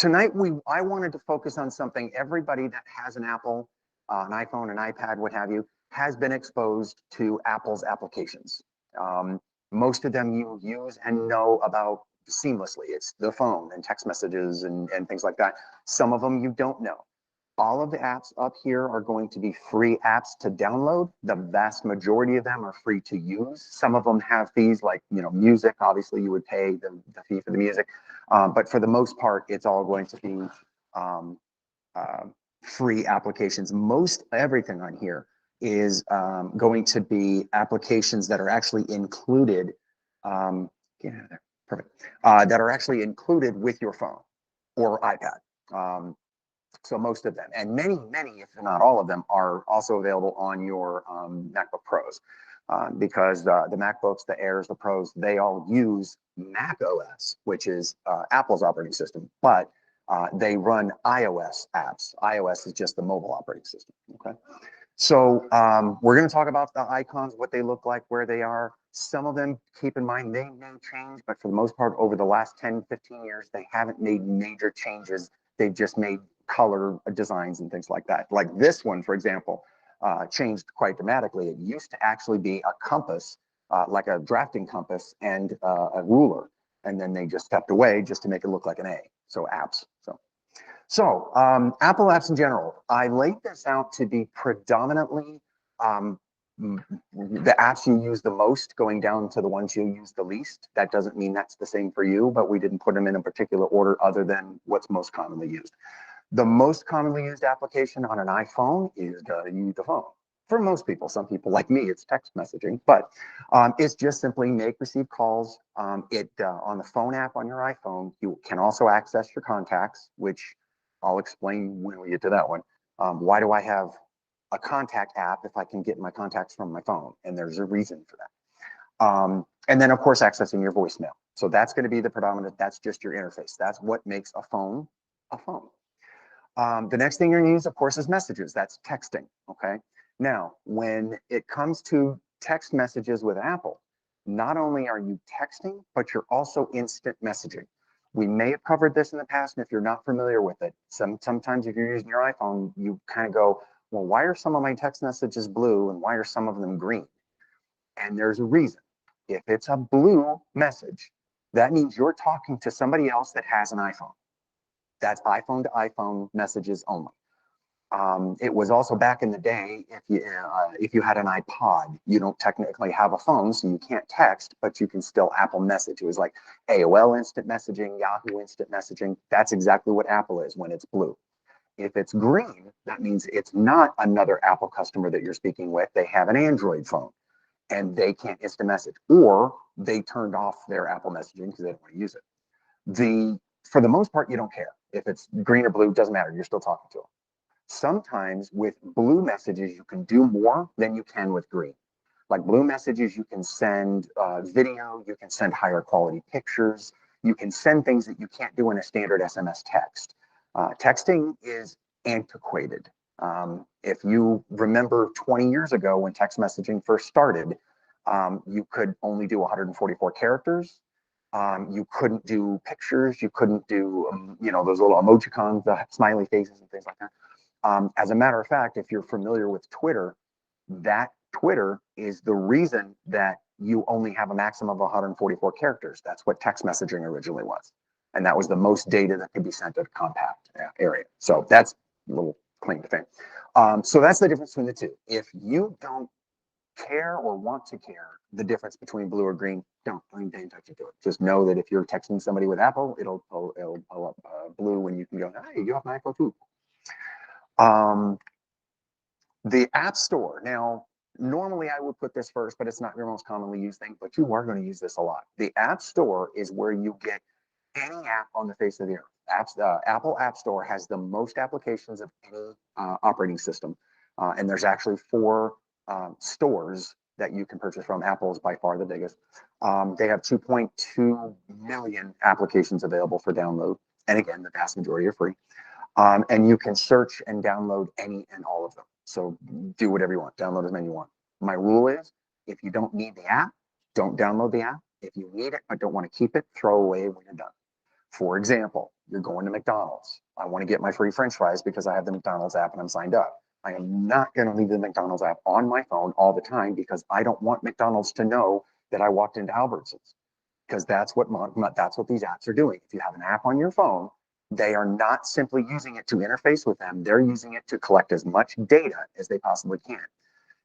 tonight I wanted to focus on something everybody that has an Apple, an iPhone, an iPad, what have you, has been exposed to Apple's applications. Most of them you use and know about seamlessly. It's the phone and text messages and things like that. Some of them you don't know. All of the apps up here are going to be free apps to download. The vast majority of them are free to use. Some of them have fees, like, music. Obviously, you would pay the fee for the music. But for the most part, it's all going to be free applications. Most everything on here is going to be applications that are actually included. Get out of there. Perfect. That are actually included with your phone or iPad. So most of them, and many, if not all of them, are also available on your MacBook Pros, because the MacBooks, the Airs, the Pros, they all use Mac OS, which is Apple's operating system, but they run iOS apps. iOS is just the mobile operating system, okay? So we're going to talk about the icons, what they look like, where they are. Some of them, keep in mind, they may change, but for the most part, over the last 10, 15 years, they haven't made major changes. They've just made color designs and things like that. Like this one, for example, changed quite dramatically. It used to actually be a compass, like a drafting compass and a ruler. And then they just stepped away just to make it look like an A. So apps. So Apple apps in general, I laid this out to be predominantly the apps you use the most going down to the ones you use the least. That doesn't mean that's the same for you, but we didn't put them in a particular order other than what's most commonly used. The most commonly used application on an iPhone is the phone. For most people, some people like me, it's text messaging, but it's just simply make, receive calls. On the phone app on your iPhone, you can also access your contacts, which I'll explain when we get to that one. Why do I have a contact app if I can get my contacts from my phone? And there's a reason for that. And then, of course, accessing your voicemail. So that's going to be the predominant, that's just your interface. That's what makes a phone a phone. The next thing you're going to use, of course, is messages. That's texting, okay? Now, when it comes to text messages with Apple, not only are you texting, but you're also instant messaging. We may have covered this in the past, and if you're not familiar with it, sometimes if you're using your iPhone, you kind of go, well, why are some of my text messages blue and why are some of them green? And there's a reason. If it's a blue message, that means you're talking to somebody else that has an iPhone. That's iPhone to iPhone messages only. It was also back in the day, if you had an iPod, you don't technically have a phone, so you can't text, but you can still Apple message. It was like AOL instant messaging, Yahoo instant messaging. That's exactly what Apple is when it's blue. If it's green, that means it's not another Apple customer that you're speaking with. They have an Android phone and they can't instant message, or they turned off their Apple messaging because they don't want to use it. For the most part, you don't care. If it's green or blue, it doesn't matter. You're still talking to them. Sometimes with blue messages, you can do more than you can with green. Like blue messages, you can send video, you can send higher quality pictures, you can send things that you can't do in a standard SMS text. Texting is antiquated. If you remember 20 years ago when text messaging first started, you could only do 144 characters. You couldn't do pictures, you couldn't do, those little emojicons, the smiley faces and things like that. As a matter of fact, if you're familiar with Twitter, that Twitter is the reason that you only have a maximum of 144 characters. That's what text messaging originally was. And that was the most data that could be sent at a compact area. So that's a little claim to fame. So that's the difference between the two. If you don't care or want to care the difference between blue or green, don't pay attention to it. Just know that if you're texting somebody with Apple, it'll pull up blue when you can go, hey, you have my Apple too. The App Store. Now, normally I would put this first, but it's not your most commonly used thing, but you are going to use this a lot. The App Store is where you get any app on the face of the earth. Apple App Store has the most applications of any operating system. And there's actually 4 stores that you can purchase from. Apple is by far the biggest. They have 2.2 million applications available for download. And again, the vast majority are free. And you can search and download any and all of them. So do whatever you want, download as many you want. My rule is, if you don't need the app, don't download the app. If you need it but don't want to keep it, throw away when you're done. For example, you're going to McDonald's. I want to get my free French fries because I have the McDonald's app and I'm signed up. I am not going to leave the McDonald's app on my phone all the time because I don't want McDonald's to know that I walked into Albertsons, because that's what these apps are doing. If you have an app on your phone, they are not simply using it to interface with them. They're using it to collect as much data as they possibly can.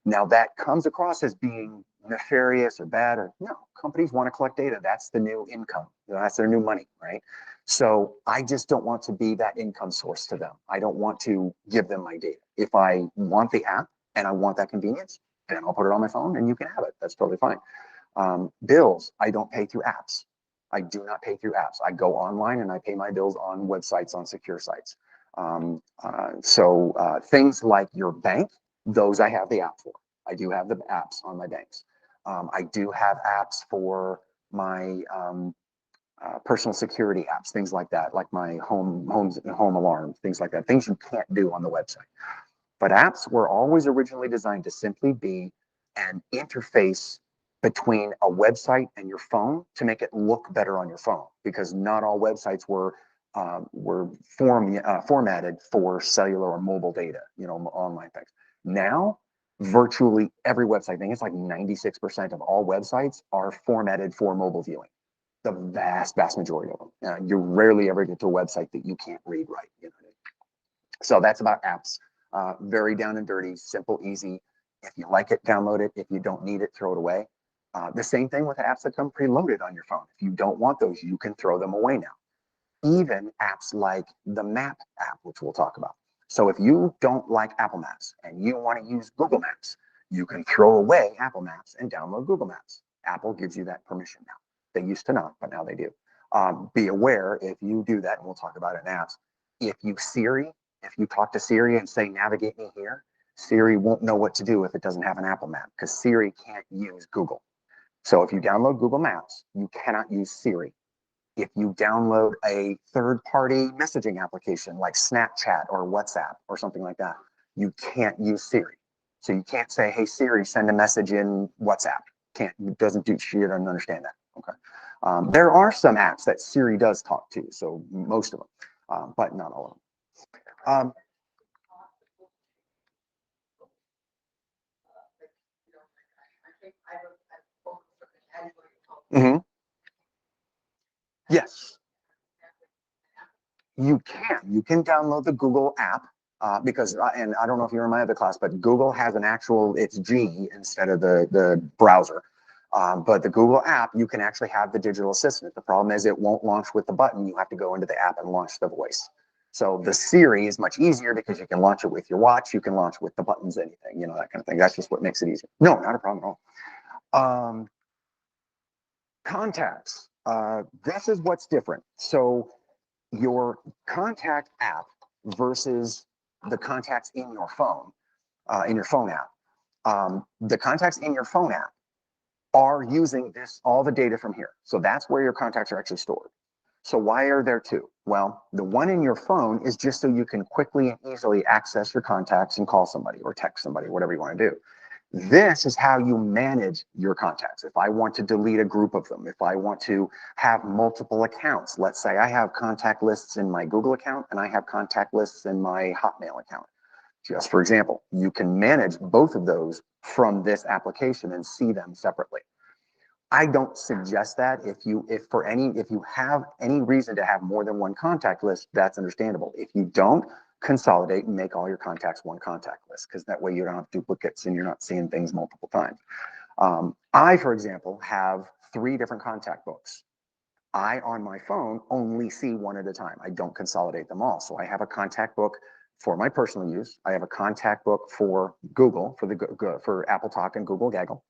Now that comes across as being nefarious or bad, or no, companies want to collect data. That's the new income. That's their new money, right? So I just don't want to be that income source to them. I don't want to give them my data. If I want the app and I want that convenience, then I'll put it on my phone and you can have it. That's totally fine. Bills, I don't pay through apps. I do not pay through apps. I go online and I pay my bills on websites, on secure sites. Things like your bank, those I have the app for. I do have the apps on my banks. I do have apps for my personal security apps, things like that, like my home alarm, things like that, things you can't do on the website. But apps were always originally designed to simply be an interface between a website and your phone to make it look better on your phone, because not all websites were formatted for cellular or mobile data, online things. Now, virtually every website, I think it's like 96% of all websites are formatted for mobile viewing. The vast majority of them. You rarely ever get to a website that you can't read right. So that's about apps. Very down and dirty, simple, easy. If you like it, download it. If you don't need it, throw it away. The same thing with apps that come preloaded on your phone. If you don't want those, you can throw them away now. Even apps like the Map app, which we'll talk about. So if you don't like Apple Maps and you want to use Google Maps, you can throw away Apple Maps and download Google Maps. Apple gives you that permission now. They used to not, but now they do. Be aware if you do that, and we'll talk about it in apps. If you talk to Siri and say, navigate me here, Siri won't know what to do if it doesn't have an Apple Map, because Siri can't use Google. So if you download Google Maps, you cannot use Siri. If you download a third-party messaging application like Snapchat or WhatsApp or something like that, you can't use Siri. So you can't say, hey, Siri, send a message in WhatsApp. It doesn't do, she doesn't understand that. Okay. There are some apps that Siri does talk to, so most of them, but not all of them. Mm-hmm. Yes, you can. You can download the Google app because, and I don't know if you're in my other class, but Google has an actual, it's G instead of the browser. But the Google app, you can actually have the digital assistant. The problem is it won't launch with the button. You have to go into the app and launch the voice. So the Siri is much easier because you can launch it with your watch. You can launch with the buttons, anything, that kind of thing. That's just what makes it easier. No, not a problem at all. Contacts. This is what's different. So your contact app versus the contacts in your phone app. The contacts in your phone app are using all the data from here. So that's where your contacts are actually stored. So why are there two? Well, the one in your phone is just so you can quickly and easily access your contacts and call somebody or text somebody, whatever you want to do. This is how you manage your contacts. If I want to delete a group of them, if I want to have multiple accounts, let's say I have contact lists in my Google account and I have contact lists in my Hotmail account. Just for example, you can manage both of those from this application and see them separately. I don't suggest that. If you have any reason to have more than one contact list, that's understandable. If you don't, consolidate and make all your contacts one contact list, because that way you don't have duplicates and you're not seeing things multiple times. I, for example, have 3 different contact books. I, on my phone, only see one at a time. I don't consolidate them all. So I have a contact book for my personal use. I have a contact book for Google, for Apple Talk and Google Gaggle.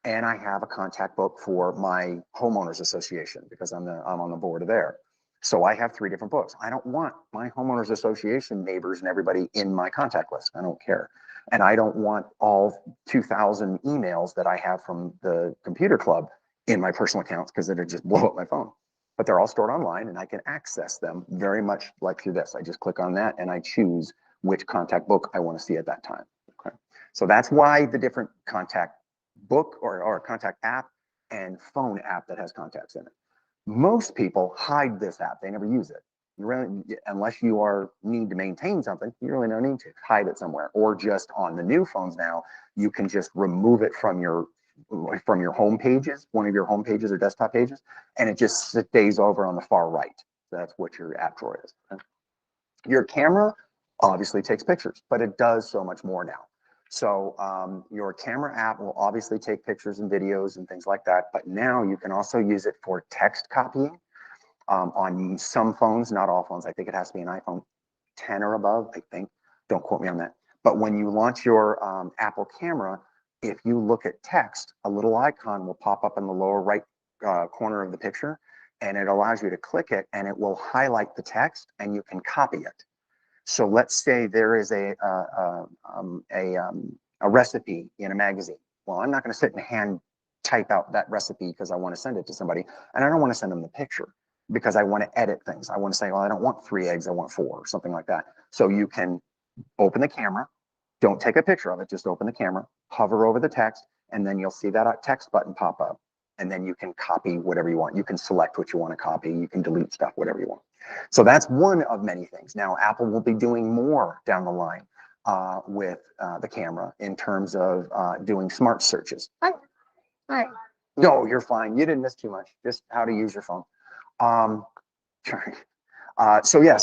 And I have a contact book for my homeowners association because I'm on the board of there. So I have 3 different books. I don't want my homeowners association neighbors and everybody in my contact list. I don't care. And I don't want all 2,000 emails that I have from the computer club in my personal accounts, because it'd just blow up my phone. But they're all stored online and I can access them very much like through this. I just click on that and I choose which contact book I want to see at that time. Okay. So that's why the different contact book or contact app and phone app that has contacts in it. Most people hide this app. They never use it. You really, unless you need to maintain something, you really don't need to hide it somewhere. Or just on the new phones now, you can just remove it from your home pages, one of your home pages or desktop pages, and it just stays over on the far right. So that's what your app drawer is. Your camera obviously takes pictures, but it does so much more now. So your camera app will obviously take pictures and videos and things like that, but now you can also use it for text copying on some phones, not all phones. I think it has to be an iPhone 10 or above, I think. Don't quote me on that. But when you launch your Apple camera, if you look at text, a little icon will pop up in the lower right corner of the picture, and it allows you to click it, and it will highlight the text, and you can copy it. So let's say there is a recipe in a magazine. Well, I'm not going to sit and hand type out that recipe because I want to send it to somebody, and I don't want to send them the picture because I want to edit things. I want to say, well, I don't want 3 eggs, I want 4, or something like that. So you can open the camera, don't take a picture of it, just open the camera, hover over the text, and then you'll see that text button pop up. And then you can copy whatever you want. You can select what you want to copy. You can delete stuff, whatever you want. So that's one of many things. Now, Apple will be doing more down the line with the camera in terms of doing smart searches. Hi. Hi. No, you're fine. You didn't miss too much. Just how to use your phone. So yeah,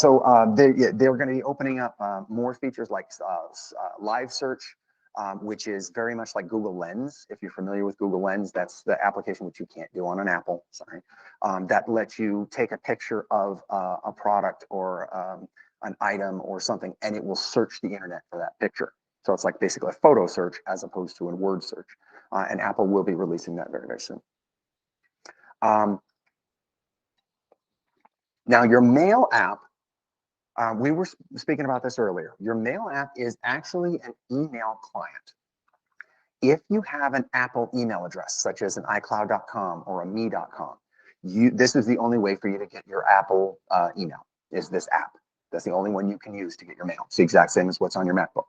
they're going to be opening up more features like live search, which is very much like Google Lens. If you're familiar with Google Lens, that's the application which you can't do on an Apple, sorry. That lets you take a picture of a product or an item or something, and it will search the internet for that picture. So it's like basically a photo search as opposed to a word search. And Apple will be releasing that very, very soon. Now your Mail app, we were speaking about this earlier. Your Mail app is actually an email client. If you have an Apple email address, such as an iCloud.com or a me.com, this is the only way for you to get your Apple email, is this app. That's the only one you can use to get your mail. It's the exact same as what's on your MacBook.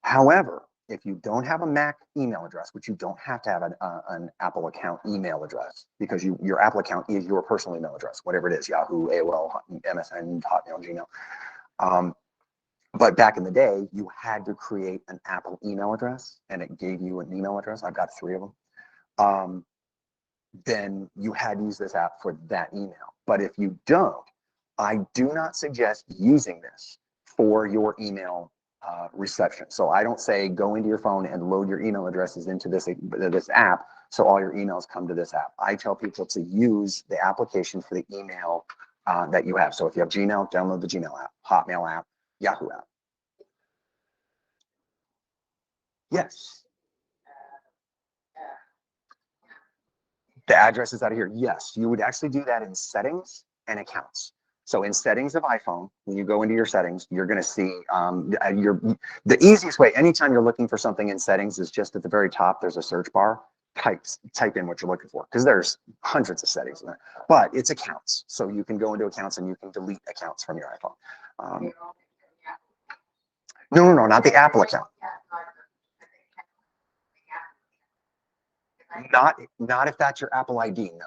However, if you don't have a Mac email address, which you don't have to have an Apple account email address, because your Apple account is your personal email address, whatever it is, Yahoo, AOL, MSN, Hotmail, Gmail. But back in the day, you had to create an Apple email address, and it gave you an email address. I've got 3 of them. Then you had to use this app for that email. But if you don't, I do not suggest using this for your email reception. So I don't say go into your phone and load your email addresses into this app so all your emails come to this app. I tell people to use the application for the email that you have. So if you have Gmail, download the Gmail app, Hotmail app, Yahoo app. Yes. The address is out of here. Yes, you would actually do that in settings and accounts. So in settings of iPhone, when you go into your settings, you're going to see the easiest way. Anytime you're looking for something in settings is just at the very top. There's a search bar. Type in what you're looking for, because there's hundreds of settings in there. But it's accounts, so you can go into accounts and you can delete accounts from your iPhone. No, not the Apple account. Not if that's your Apple ID. No.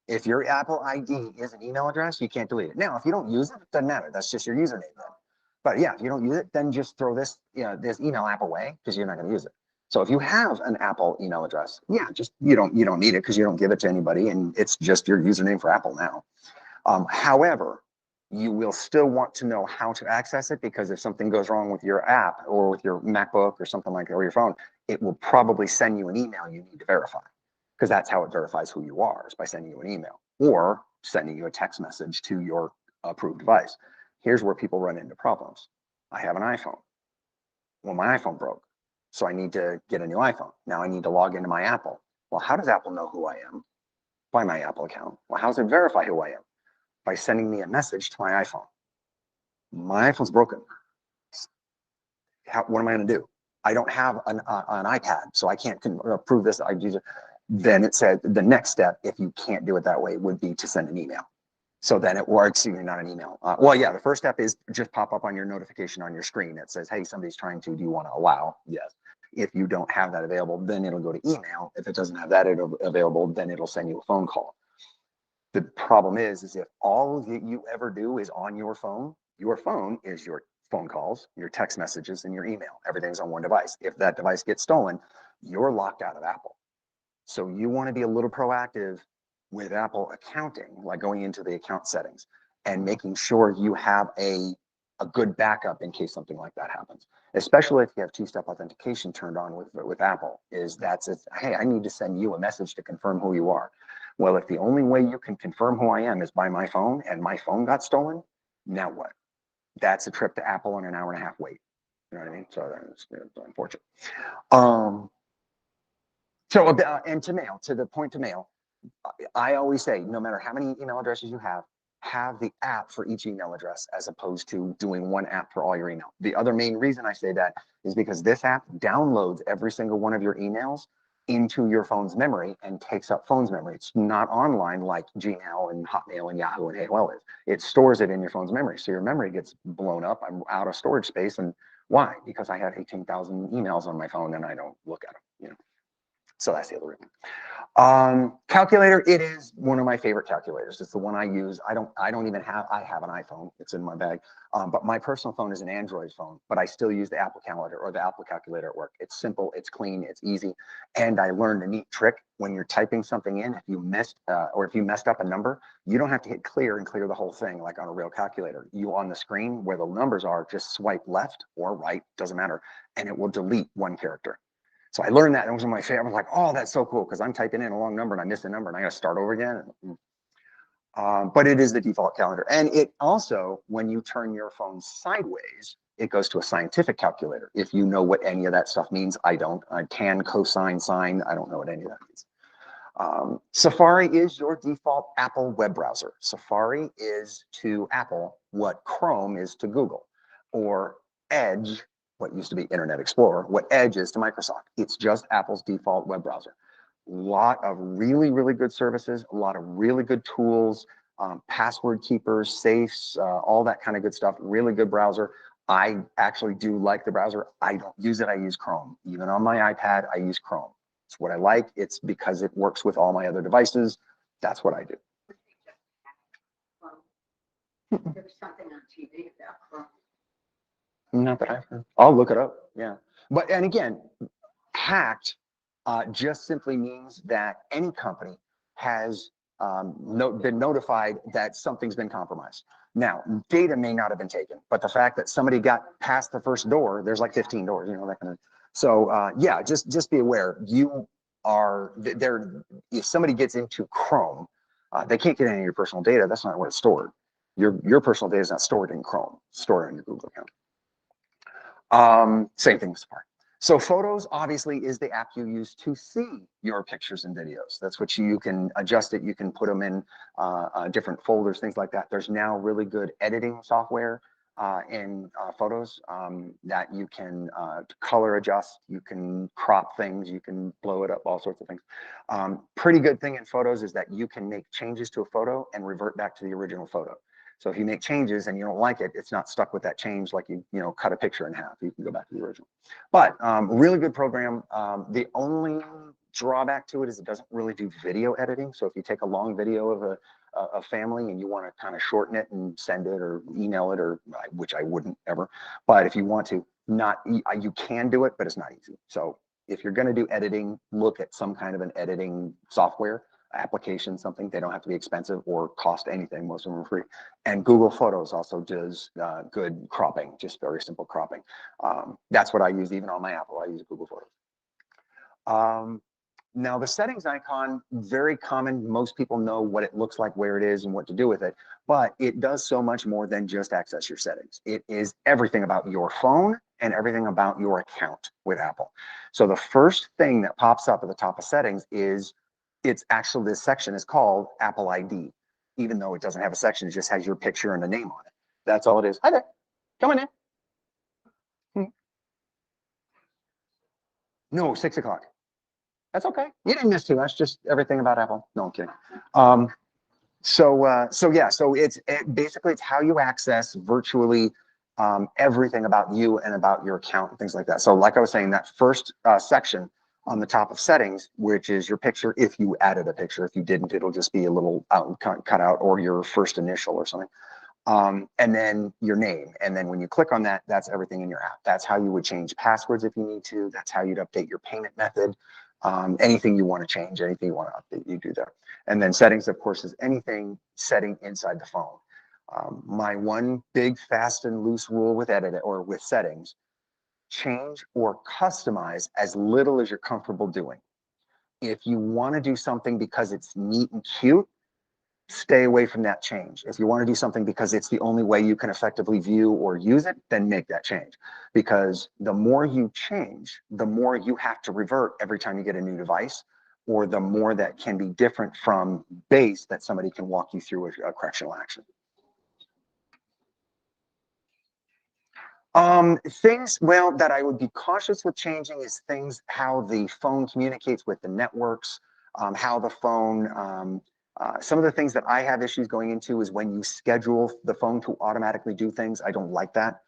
If your Apple ID is an email address, you can't delete it. Now, if you don't use it, it doesn't matter. That's just your username then. But yeah, if you don't use it, then just throw this email app away because you're not going to use it. So if you have an Apple email address, yeah, just you don't need it because you don't give it to anybody, and it's just your username for Apple now. However, you will still want to know how to access it, because if something goes wrong with your app or with your MacBook or something like that, or your phone, it will probably send you an email you need to verify. Because that's how it verifies who you are, is by sending you an email or sending you a text message to your approved device. Here's where people run into problems. I have an iPhone. Well, my iPhone broke, so I need to get a new iPhone. Now I need to log into my Apple. Well, how does Apple know who I am? By my Apple account. Well, how does it verify who I am? By sending me a message to my iPhone. My iPhone's broken. What am I going to do? I don't have an iPad, so I can't prove this. Then it said the next step, if you can't do it that way, would be to send an email. So then it works, not an email. Well, yeah, the first step is just pop up on your notification on your screen that says, hey, somebody's trying to, do you want to allow? Yes. If you don't have that available, then it'll go to email. If it doesn't have that available, then it'll send you a phone call. The problem is if all that you ever do is on your phone is your phone calls, your text messages, and your email. Everything's on one device. If that device gets stolen, you're locked out of Apple. So you want to be a little proactive with Apple accounting, like going into the account settings and making sure you have a good backup in case something like that happens. Especially if you have two-step authentication turned on with Apple, hey, I need to send you a message to confirm who you are. Well, if the only way you can confirm who I am is by my phone and my phone got stolen, now what? That's a trip to Apple and an hour and a half wait. You know what I mean? So that's unfortunate. And to the point to mail, I always say, no matter how many email addresses you have the app for each email address as opposed to doing one app for all your email. The other main reason I say that is because this app downloads every single one of your emails into your phone's memory and takes up phone's memory. It's not online like Gmail and Hotmail and Yahoo and AOL is. It stores it in your phone's memory. So your memory gets blown up. I'm out of storage space. And why? Because I have 18,000 emails on my phone and I don't look at them, So that's the other reason. Calculator, it is one of my favorite calculators. It's the one I use. I have an iPhone. It's in my bag. But my personal phone is an Android phone, but I still use the Apple Calendar or the Apple Calculator at work. It's simple, it's clean, it's easy. And I learned a neat trick when you're typing something in, if you messed up a number, you don't have to hit clear and clear the whole thing like on a real calculator. You on the screen where the numbers are, just swipe left or right, doesn't matter, and it will delete one character. So I learned that, and it was my favorite. I was like, oh, that's so cool, because I'm typing in a long number and I miss a number and I got to start over again. But it is the default calendar. And it also, when you turn your phone sideways, it goes to a scientific calculator. If you know what any of that stuff means, I don't. Tan, cosine, sine, I don't know what any of that means. Safari is your default Apple web browser. Safari is to Apple what Chrome is to Google, or Edge, what used to be Internet Explorer, what Edge is to Microsoft. It's just Apple's default web browser. A lot of really, really good services, a lot of really good tools, password keepers, safes, all that kind of good stuff. Really good browser. I actually do like the browser. I don't use it. I use Chrome. Even on my iPad, I use Chrome. It's what I like. It's because it works with all my other devices. That's what I do. There was something on TV about Chrome. Not that I've heard. I'll look it up. Yeah. But, and again, hacked just simply means that any company has been notified that something's been compromised. Now, data may not have been taken, but the fact that somebody got past the first door, there's like 15 doors, that kind of. So yeah, just be aware. You are there. If somebody gets into Chrome, they can't get any of your personal data. That's not where it's stored. Your personal data is not stored in Chrome. It's stored on your Google account. Same thing with Safari. So Photos obviously is the app you use to see your pictures and videos. That's what you can adjust it. You can put them in different folders, things like that. There's now really good editing software in Photos that you can color adjust. You can crop things. You can blow it up, all sorts of things. Pretty good thing in Photos is that you can make changes to a photo and revert back to the original photo. So if you make changes and you don't like it, it's not stuck with that change like you cut a picture in half. You can go back to the original. But really good program. The only drawback to it is it doesn't really do video editing. So if you take a long video of a family and you want to kind of shorten it and send it or email it, or which I wouldn't ever, but if you want to, you can do it, but it's not easy. So if you're going to do editing, look at some kind of an editing software application, something. They don't have to be expensive or cost anything. Most of them are free. And Google Photos also does good cropping, just very simple cropping. That's what I use even on my Apple. I use Google Photos. Now the settings icon, very common. Most people know what it looks like, where it is, and what to do with it. But it does so much more than just access your settings. It is everything about your phone and everything about your account with Apple. So the first thing that pops up at the top of settings is this section is called Apple ID, even though it doesn't have a section. It just has your picture and a name on it. That's all it is. Hi there. Come on in. No, 6 o'clock. That's okay. You didn't miss too much. Just everything about Apple. No, I'm kidding. So basically it's how you access virtually everything about you and about your account and things like that. So like I was saying, that first section on the top of settings, which is your picture. If you added a picture, if you didn't, it'll just be a little cut out, or your first initial or something. And then your name. And then when you click on that, that's everything in your app. That's how you would change passwords if you need to. That's how you'd update your payment method. Anything you want to change, anything you want to update, you do there. And then settings, of course, is anything setting inside the phone. My one big fast and loose rule with edit or with settings: change or customize as little as you're comfortable doing. If you want to do something because it's neat and cute, stay away from that change. If you want to do something because it's the only way you can effectively view or use it, then make that change. Because the more you change, the more you have to revert every time you get a new device, or the more that can be different from base that somebody can walk you through a correctional action. Things, well, that I would be cautious with changing is things, how the phone communicates with the networks, how the phone, some of the things that I have issues going into is when you schedule the phone to automatically do things. I don't like that.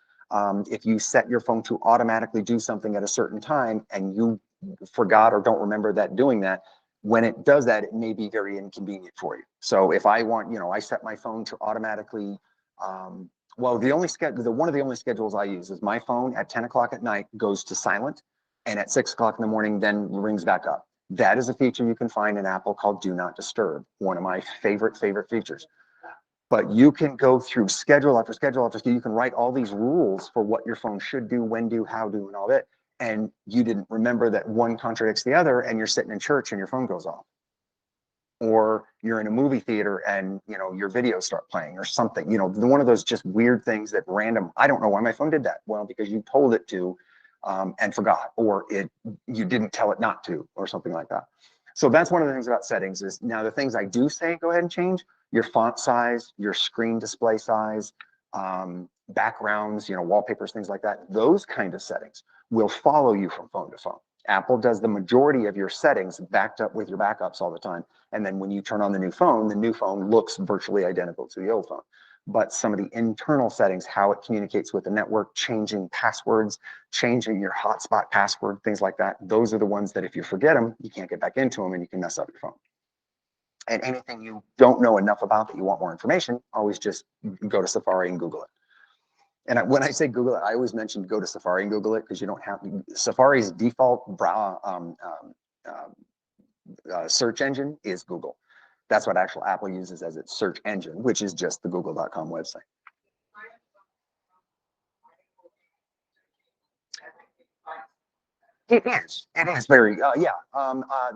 If you set your phone to automatically do something at a certain time and you forgot or don't remember that doing that, when it does that, it may be very inconvenient for you. So if I want, I set my phone to automatically, well, one of the only schedules I use is my phone at 10 o'clock at night goes to silent, and at 6 o'clock in the morning then rings back up. That is a feature you can find in Apple called Do Not Disturb, one of my favorite features. But you can go through schedule after schedule after schedule. You can write all these rules for what your phone should do, when do, how do, and all that. And you didn't remember that one contradicts the other, and you're sitting in church and your phone goes off. Or you're in a movie theater and your videos start playing or something, one of those just weird things that random, I don't know why my phone did that. Well, because you told it to and forgot, or you didn't tell it not to, or something like that. So that's one of the things about settings. Is now the things I do say go ahead and change: your font size, your screen display size, backgrounds, wallpapers, things like that. Those kind of settings will follow you from phone to phone. Apple does the majority of your settings backed up with your backups all the time. And then when you turn on the new phone looks virtually identical to the old phone. But some of the internal settings, how it communicates with the network, changing passwords, changing your hotspot password, things like that, those are the ones that if you forget them, you can't get back into them and you can mess up your phone. And anything you don't know enough about that you want more information, always just go to Safari and Google it. And when I say Google it, I always mention go to Safari and Google it, because you don't have Safari's default search engine is Google. That's what actual Apple uses as its search engine, which is just the google.com website. It is very,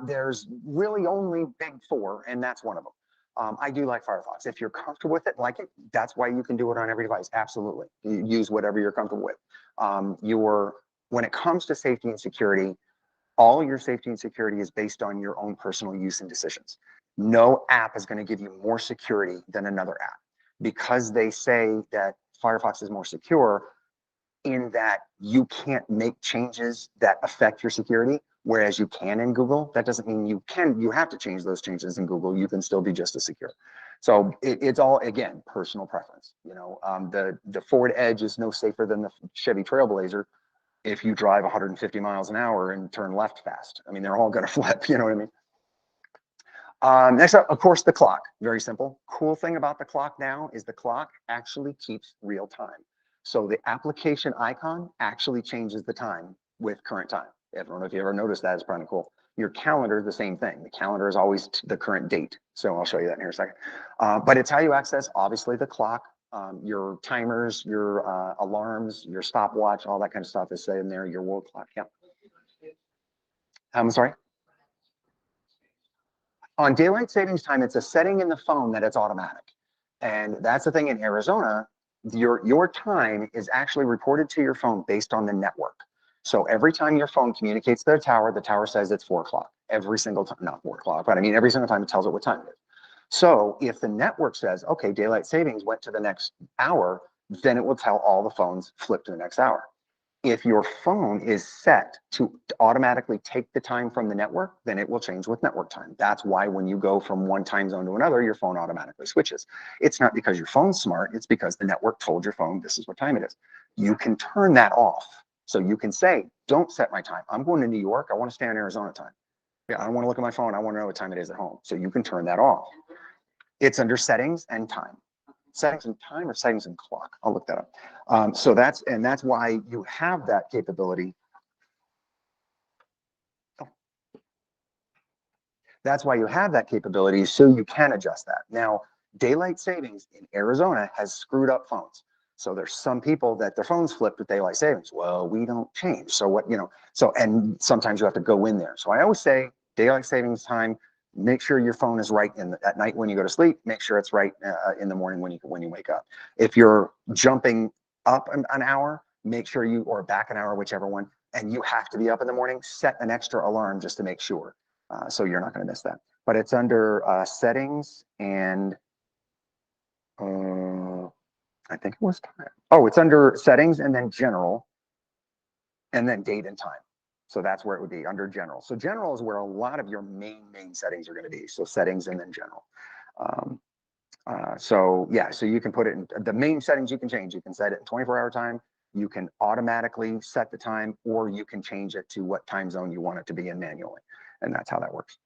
there's really only big four, and that's one of them. I do like Firefox. If you're comfortable with it, like it, that's why you can do it on every device. Absolutely. You use whatever you're comfortable with. When it comes to safety and security, all your safety and security is based on your own personal use and decisions. No app is going to give you more security than another app, because they say that Firefox is more secure in that you can't make changes that affect your security, whereas you can in Google. That doesn't mean you have to change those changes in Google. You can still be just as secure. So it's all, again, personal preference. The Ford Edge is no safer than the Chevy Trailblazer if you drive 150 miles an hour and turn left fast. I mean, they're all going to flip, you know what I mean? Next up, of course, the clock. Very simple. Cool thing about the clock now is the clock actually keeps real time. So the application icon actually changes the time with current time. I don't know if you ever noticed that. It's pretty cool. Your calendar, the same thing. The calendar is always the current date. So I'll show you that in here a second. But it's how you access, obviously, the clock. Your timers, your alarms, your stopwatch, all that kind of stuff is in there. Your world clock. Yeah. I'm sorry. On daylight savings time, it's a setting in the phone that it's automatic. And that's the thing in Arizona, your time is actually reported to your phone based on the network. So every time your phone communicates to the tower says it's 4 o'clock. Every single time, not 4 o'clock, but I mean, every single time it tells it what time it is. So if the network says, okay, daylight savings went to the next hour, then it will tell all the phones flip to the next hour. If your phone is set to automatically take the time from the network, then it will change with network time. That's why when you go from one time zone to another, your phone automatically switches. It's not because your phone's smart, it's because the network told your phone this is what time it is. You can turn that off. So you can say don't set my time. I'm going to New York. I want to stay on Arizona time. Yeah, I don't want to look at my phone. I want to know what time it is at home. So you can turn that off. It's under settings and time. Settings and time or settings and clock. I'll look that up. So that's why you have that capability. That's why you have that capability, so you can adjust that. Now, daylight savings in Arizona has screwed up phones. So there's some people that their phones flipped with daylight savings. Well, we don't change. So what, so, and sometimes you have to go in there. So I always say daylight savings time, make sure your phone is right at night when you go to sleep, make sure it's right in the morning when you wake up. If you're jumping up an hour, make sure or back an hour, whichever one, and you have to be up in the morning, set an extra alarm just to make sure. So you're not going to miss that. But it's under settings and I think it was time. Oh, it's under settings and then general and then date and time. So that's where it would be under general. So general is where a lot of your main settings are going to be. So settings and then general. So yeah, so you can put it in the main settings you can change. You can set it in 24-hour time. You can automatically set the time, or you can change it to what time zone you want it to be in manually. And that's how that works.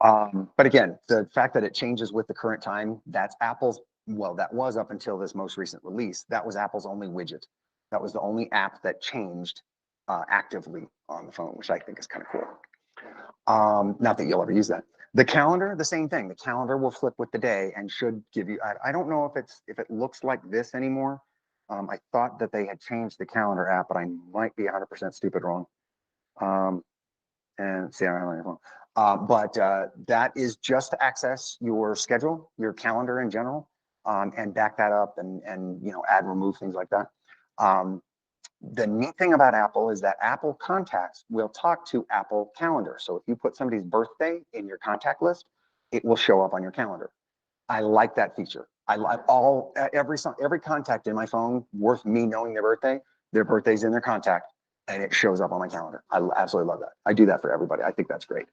But again, the fact that it changes with the current time, that's Apple's, well, that was up until this most recent release. That was Apple's only widget. That was the only app that changed actively on the phone, which I think is kind of cool. Not that you'll ever use that. The calendar, the same thing. The calendar will flip with the day and should give you, I don't know if it looks like this anymore. I thought that they had changed the calendar app, but I might be 100% stupid wrong. And see, I don't know your phone. But that is just to access your schedule, your calendar in general, and back that up and add and remove things like that. The neat thing about Apple is that Apple Contacts will talk to Apple Calendar. So if you put somebody's birthday in your contact list, it will show up on your calendar. I like that feature. I like every contact in my phone worth me knowing their birthday's in their contact, and it shows up on my calendar. I absolutely love that. I do that for everybody. I think that's great.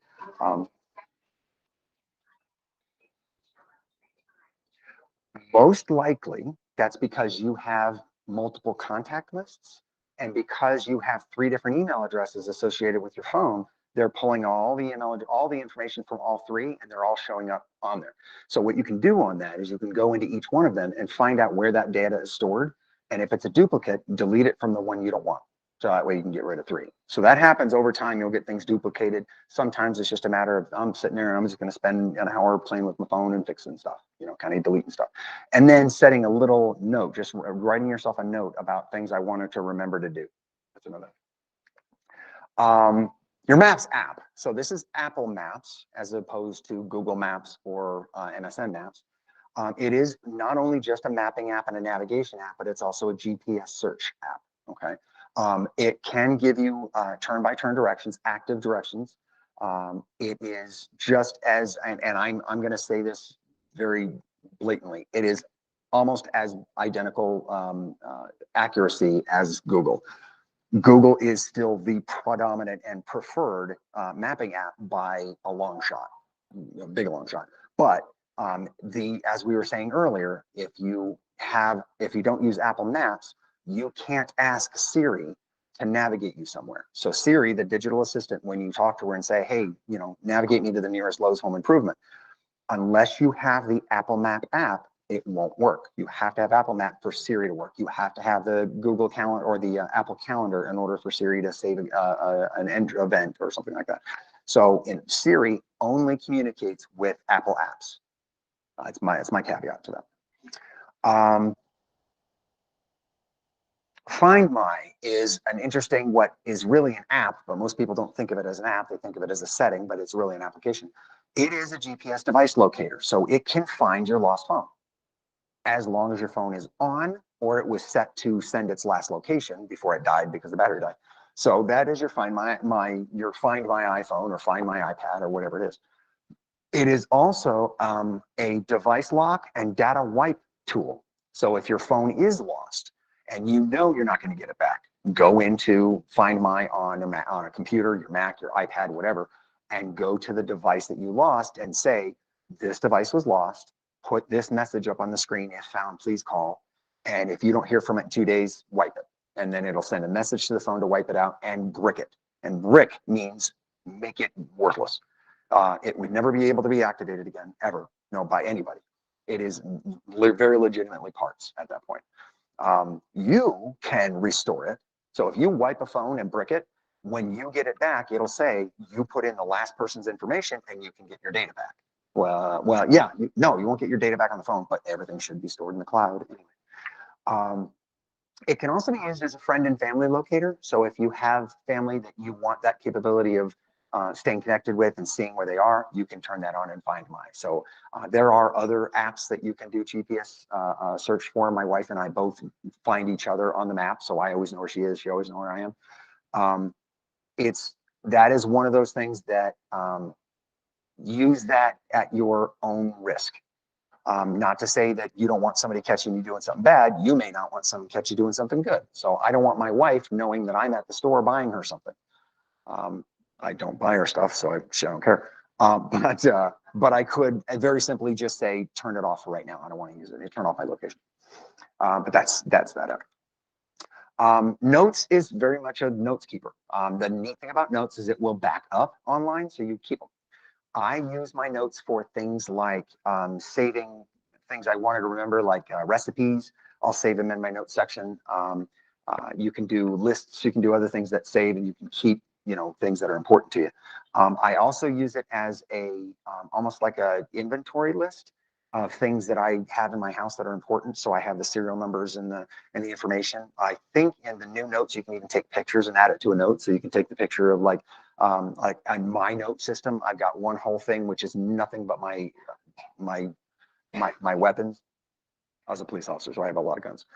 Most likely, that's because you have multiple contact lists, and because you have 3 different email addresses associated with your phone, they're pulling all the information from all 3, and they're all showing up on there. So what you can do on that is you can go into each one of them and find out where that data is stored. And if it's a duplicate, delete it from the one you don't want. So that way you can get rid of 3. So that happens over time. You'll get things duplicated. Sometimes it's just a matter of I'm sitting there and I'm just going to spend an hour playing with my phone and fixing stuff, kind of deleting stuff. And then setting a little note, just writing yourself a note about things I wanted to remember to do. That's another. Your Maps app. So this is Apple Maps as opposed to Google Maps or MSN Maps. It is not only just a mapping app and a navigation app, but it's also a GPS search app. Okay. It can give you turn-by-turn directions, active directions. It is just as, and I'm going to say this very blatantly, it is almost as identical accuracy as Google. Google is still the predominant and preferred mapping app by a long shot, a big long shot. But as we were saying earlier, if you don't use Apple Maps, you can't ask Siri to navigate you somewhere. So Siri, the digital assistant, when you talk to her and say, hey, navigate me to the nearest Lowe's Home Improvement, unless you have the Apple Map app, it won't work. You have to have Apple Map for Siri to work. You have to have the Google Calendar or the Apple Calendar in order for Siri to save an event or something like that. So Siri only communicates with Apple apps. It's my caveat to that. Find My is an interesting, what is really an app, but most people don't think of it as an app. They think of it as a setting, but it's really an application. It is a GPS device locator, so it can find your lost phone as long as your phone is on or it was set to send its last location before it died because the battery died. So that is your Find My iPhone or Find My iPad or whatever it is. It is also a device lock and data wipe tool. So if your phone is lost and you're not going to get it back, go into Find My on a computer, your Mac, your iPad, whatever, and go to the device that you lost and say, this device was lost. Put this message up on the screen. If found, please call. And if you don't hear from it in 2 days, wipe it. and then it'll send a message to the phone to wipe it out and brick it. And brick means make it worthless. It would never be able to be activated again, ever, by anybody. It is very legitimately parts at that point. You can restore it. So if you wipe a phone and brick it, when you get it back, it'll say you put in the last person's information and you can get your data back. Well, yeah, no, you won't get your data back on the phone, but everything should be stored in the cloud anyway. It can also be used as a friend and family locator. So if you have family that you want that capability of staying connected with and seeing where they are, you can turn that on and Find My. So there are other apps that you can do GPS search for. My wife and I both find each other on the map, so I always know where she is. She always knows where I am. That is one of those things that use that at your own risk. Not to say that you don't want somebody catching you doing something bad. You may not want someone to catch you doing something good. So I don't want my wife knowing that I'm at the store buying her something. I don't buy her stuff, so she don't care. But I could very simply just say, turn it off right now. I don't want to use it. Turn off my location. But that's that. Notes is very much a notes keeper. The neat thing about notes is it will back up online, so you keep them. I use my notes for things like saving things I wanted to remember, like recipes. I'll save them in my notes section. You can do lists. You can do other things that save, and you can keep, things that are important to you. I also use it as a almost like a inventory list of things that I have in my house that are important. So I have the serial numbers and the information. I think in the new notes you can even take pictures and add it to a note. So you can take the picture of like on my note system, I've got one whole thing which is nothing but my weapons. I was a police officer, so I have a lot of guns.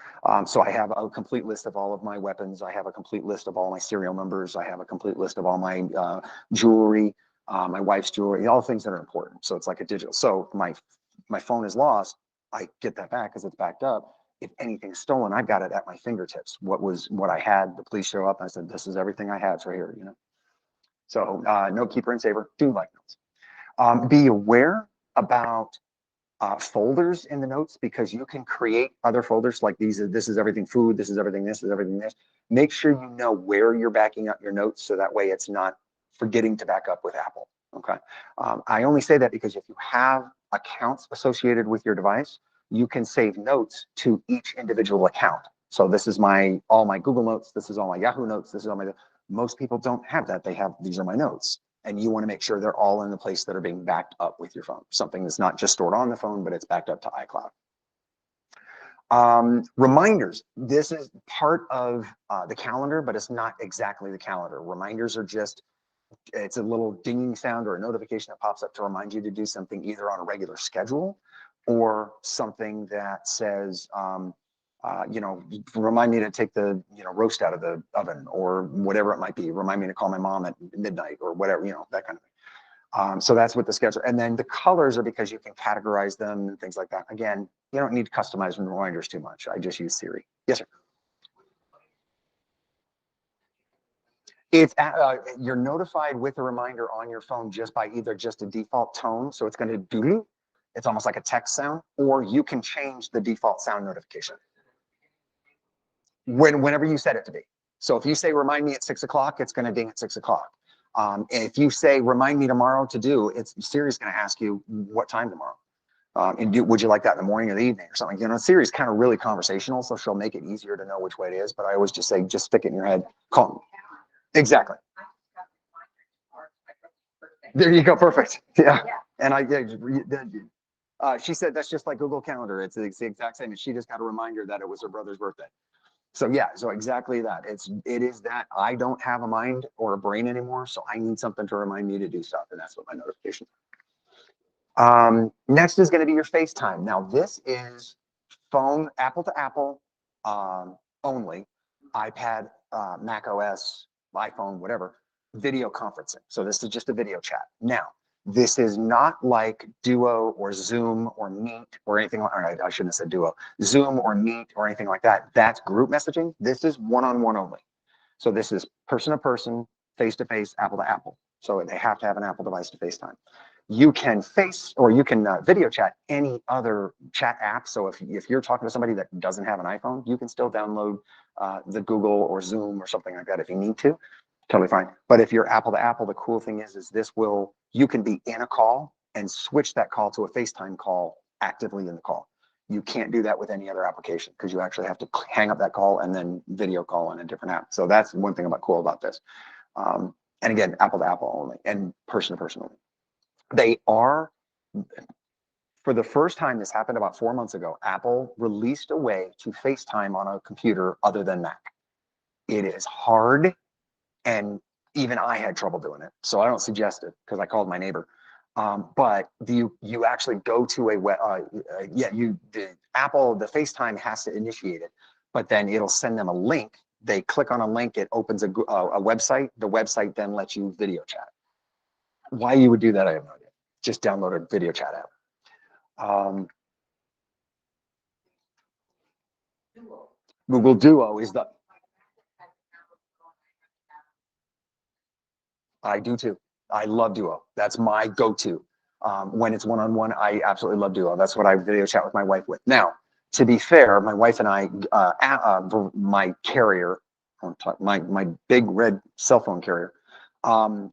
So I have a complete list of all of my weapons. I have a complete list of all my serial numbers. I have a complete list of all my jewelry, my wife's jewelry, all things that are important. So it's like a digital. So my phone is lost. I get that back because it's backed up. If anything's stolen, I've got it at my fingertips. What I had, the police show up and I said, this is everything I had. It's right here, So note keeper and saver, do like notes. Be aware about folders in the notes, because you can create other folders like these. This is everything food, this is everything this, is everything this. Make sure you know where you're backing up your notes, so that way it's not forgetting to back up with Apple. Okay. I only say that because if you have accounts associated with your device, you can save notes to each individual account. So this is all my Google Notes, this is all my Yahoo Notes, this is all my. Most people don't have that. They have, these are my notes. And you want to make sure they're all in the place that are being backed up with your phone. Something that's not just stored on the phone, but it's backed up to iCloud. Reminders. This is part of the calendar, but it's not exactly the calendar. Reminders are just, it's a little dinging sound or a notification that pops up to remind you to do something either on a regular schedule or something that says, remind me to take the roast out of the oven or whatever it might be. Remind me to call my mom at midnight or whatever, that kind of thing. So that's what the schedule. And then the colors are because you can categorize them and things like that. Again, you don't need to customize reminders too much. I just use Siri. Yes, sir. It's you're notified with a reminder on your phone just by either just a default tone. So it's going to do. It's almost like a text sound, or you can change the default sound notification whenever you set it to be. So if you say remind me at 6 o'clock, it's going to ding at 6 o'clock. If you say remind me tomorrow to do, Siri's going to ask you what time tomorrow. Would you like that in the morning or the evening or something? Siri's kind of really conversational, so she'll make it easier to know which way it is. But I always just say, just stick it in your head. Call me. Exactly. There you go. Perfect. Yeah. And she said that's just like Google Calendar. It's the exact same. And she just got a reminder that it was her brother's birthday. So yeah, so exactly that. It is that I don't have a mind or a brain anymore, so I need something to remind me to do stuff, and that's what my notifications are. Next is going to be your FaceTime. Now this is phone, Apple to Apple only, iPad, Mac OS, iPhone, whatever, video conferencing. So this is just a video chat. Now, this is not like Duo or Zoom or Meet or anything like, or I shouldn't have said Duo, Zoom or Meet or anything like that. That's group messaging. This is one-on-one only. So this is person to person, face to face, Apple to Apple. So they have to have an Apple device to FaceTime. You can video chat any other chat app. So if you're talking to somebody that doesn't have an iPhone, you can still download the Google or Zoom or something like that if you need to. Totally fine. But if you're Apple to Apple, the cool thing is you can be in a call and switch that call to a FaceTime call actively in the call. You can't do that with any other application because you actually have to hang up that call and then video call on a different app. So that's one thing cool about this. And again, Apple to Apple only and person to person only. They are, for the first time, this happened about 4 months ago, Apple released a way to FaceTime on a computer other than Mac. It is hard, and even I had trouble doing it, so I don't suggest it because I called my neighbor. But you actually go to the FaceTime has to initiate it, but then it'll send them a link. They click on a link, it opens a website. The website then lets you video chat. Why you would do that, I have no idea. Just download a video chat app. Google Duo is the. I do too. I love Duo. That's my go-to. When it's one-on-one, I absolutely love Duo. That's what I video chat with my wife with. Now, to be fair, my wife and I, my carrier, my big red cell phone carrier,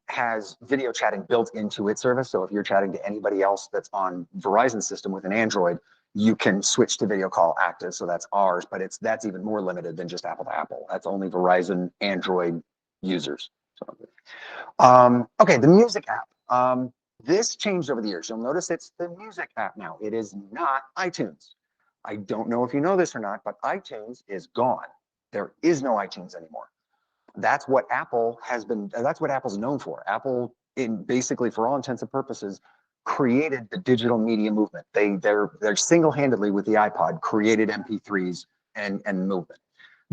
has video chatting built into its service. So if you're chatting to anybody else that's on Verizon system with an Android, you can switch to video call active. So that's ours, but that's even more limited than just Apple to Apple. That's only Verizon Android users. So, okay, the music app. This changed over the years. You'll notice it's the music app now. It is not iTunes. I don't know if you know this or not, but iTunes is gone. There is no iTunes anymore. That's what that's what Apple's known for. Apple, basically, for all intents and purposes, created the digital media movement. They're single-handedly with the iPod created MP3s and movement.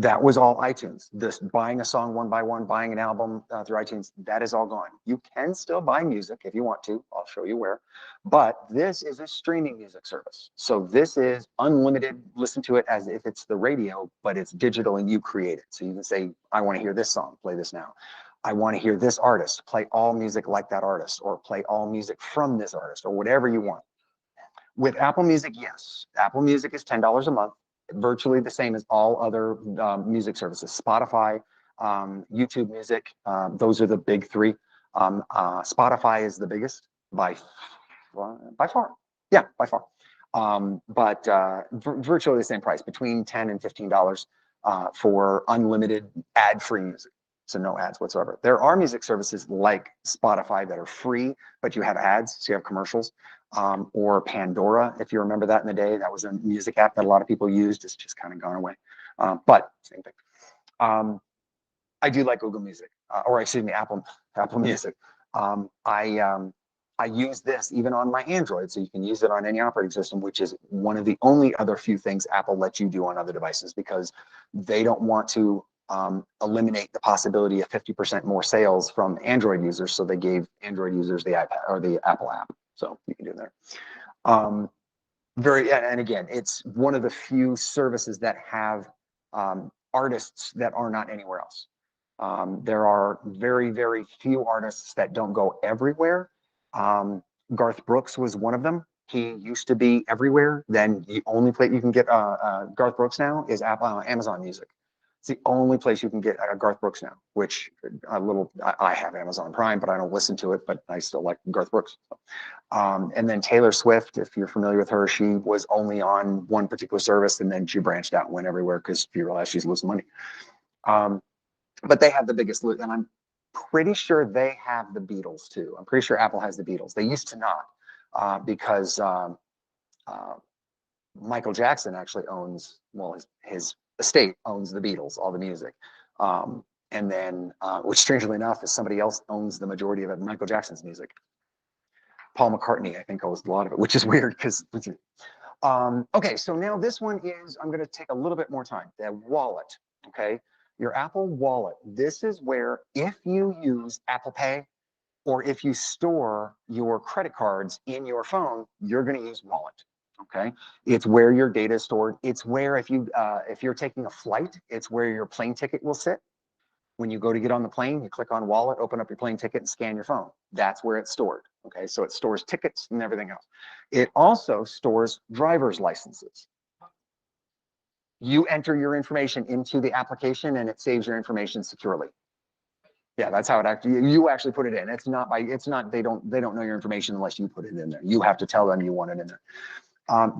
That was all iTunes. This buying a song one by one, buying an album through iTunes, that is all gone. You can still buy music if you want to. I'll show you where. But this is a streaming music service. So this is unlimited. Listen to it as if it's the radio, but it's digital and you create it. So you can say, I want to hear this song, play this now. I want to hear this artist, play all music like that artist, or play all music from this artist, or whatever you want. With Apple Music, yes. Apple Music is $10 a month. Virtually the same as all other music services. Spotify, YouTube Music, those are the big three. Spotify is the biggest by far. Yeah, by far. But virtually the same price, between $10 and $15 for unlimited ad-free music. So no ads whatsoever. There are music services like Spotify that are free, but you have ads, so you have commercials. Or Pandora, if you remember that in the day, that was a music app that a lot of people used. It's just kind of gone away, but same thing. I do like Google Music, or excuse me, Apple Music. I use this even on my Android, so you can use it on any operating system, which is one of the only other few things Apple lets you do on other devices because they don't want to eliminate the possibility of 50% more sales from Android users. So they gave Android users the iPad or the Apple app. So you can do there. And again, it's one of the few services that have artists that are not anywhere else. There are very, very few artists that don't go everywhere. Garth Brooks was one of them. He used to be everywhere. Then the only place you can get Garth Brooks now is Amazon Music. It's the only place you can get Garth Brooks now, which I have Amazon Prime, but I don't listen to it, but I still like Garth Brooks. And then Taylor Swift, if you're familiar with her, she was only on one particular service and then she branched out and went everywhere because she realized she's losing money. But they have the biggest, and I'm pretty sure they have the Beatles too. I'm pretty sure Apple has the Beatles. They used to not because Michael Jackson actually owns, well, his estate owns the Beatles, all the music. And then, which strangely enough is somebody else owns the majority of it, Michael Jackson's music. Paul McCartney, I think, owns a lot of it, which is weird because, okay, so now this one is, I'm gonna take a little bit more time, the wallet, okay? Your Apple Wallet, this is where if you use Apple Pay or if you store your credit cards in your phone, you're gonna use Wallet. Okay, it's where your data is stored. It's where if you're taking a flight, it's where your plane ticket will sit. When you go to get on the plane, you click on Wallet, open up your plane ticket, and scan your phone. That's where it's stored. Okay, so it stores tickets and everything else. It also stores driver's licenses. You enter your information into the application and it saves your information securely. Yeah, that's how it actually, you actually put it in. It's not they don't know your information unless you put it in there. You have to tell them you want it in there.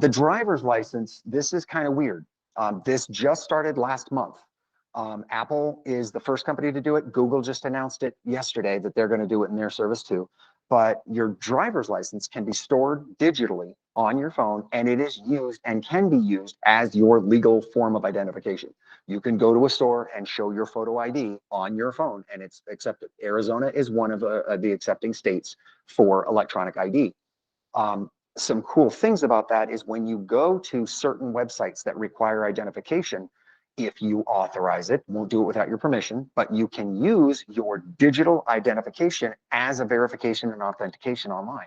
The driver's license, this is kind of weird. This just started last month. Apple is the first company to do it. Google just announced it yesterday that they're going to do it in their service too. But your driver's license can be stored digitally on your phone, and it is used and can be used as your legal form of identification. You can go to a store and show your photo ID on your phone, and it's accepted. Arizona is one of the accepting states for electronic ID. Some cool things about that is when you go to certain websites that require identification, if you authorize it, won't do it without your permission, but you can use your digital identification as a verification and authentication online.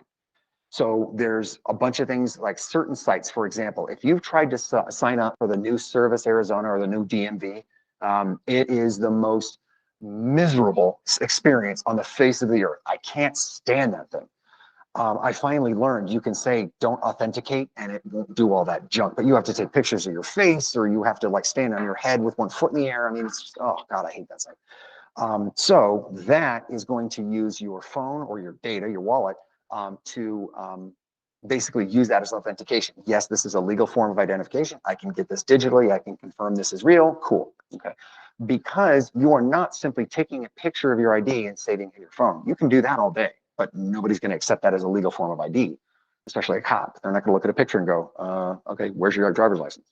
So there's a bunch of things like certain sites, for example, if you've tried to sign up for the new Service Arizona or the new DMV, it is the most miserable experience on the face of the earth. I can't stand that thing. I finally learned you can say don't authenticate and it won't do all that junk, but you have to take pictures of your face or you have to like stand on your head with one foot in the air. I mean, it's just, oh God, I hate that stuff. So that is going to use your phone or your data, your wallet, to basically use that as authentication. Yes, this is a legal form of identification. I can get this digitally. I can confirm this is real. Cool. Okay. Because you are not simply taking a picture of your ID and saving it in your phone. You can do that all day, but nobody's going to accept that as a legal form of ID, especially a cop. They're not going to look at a picture and go, okay, where's your driver's license?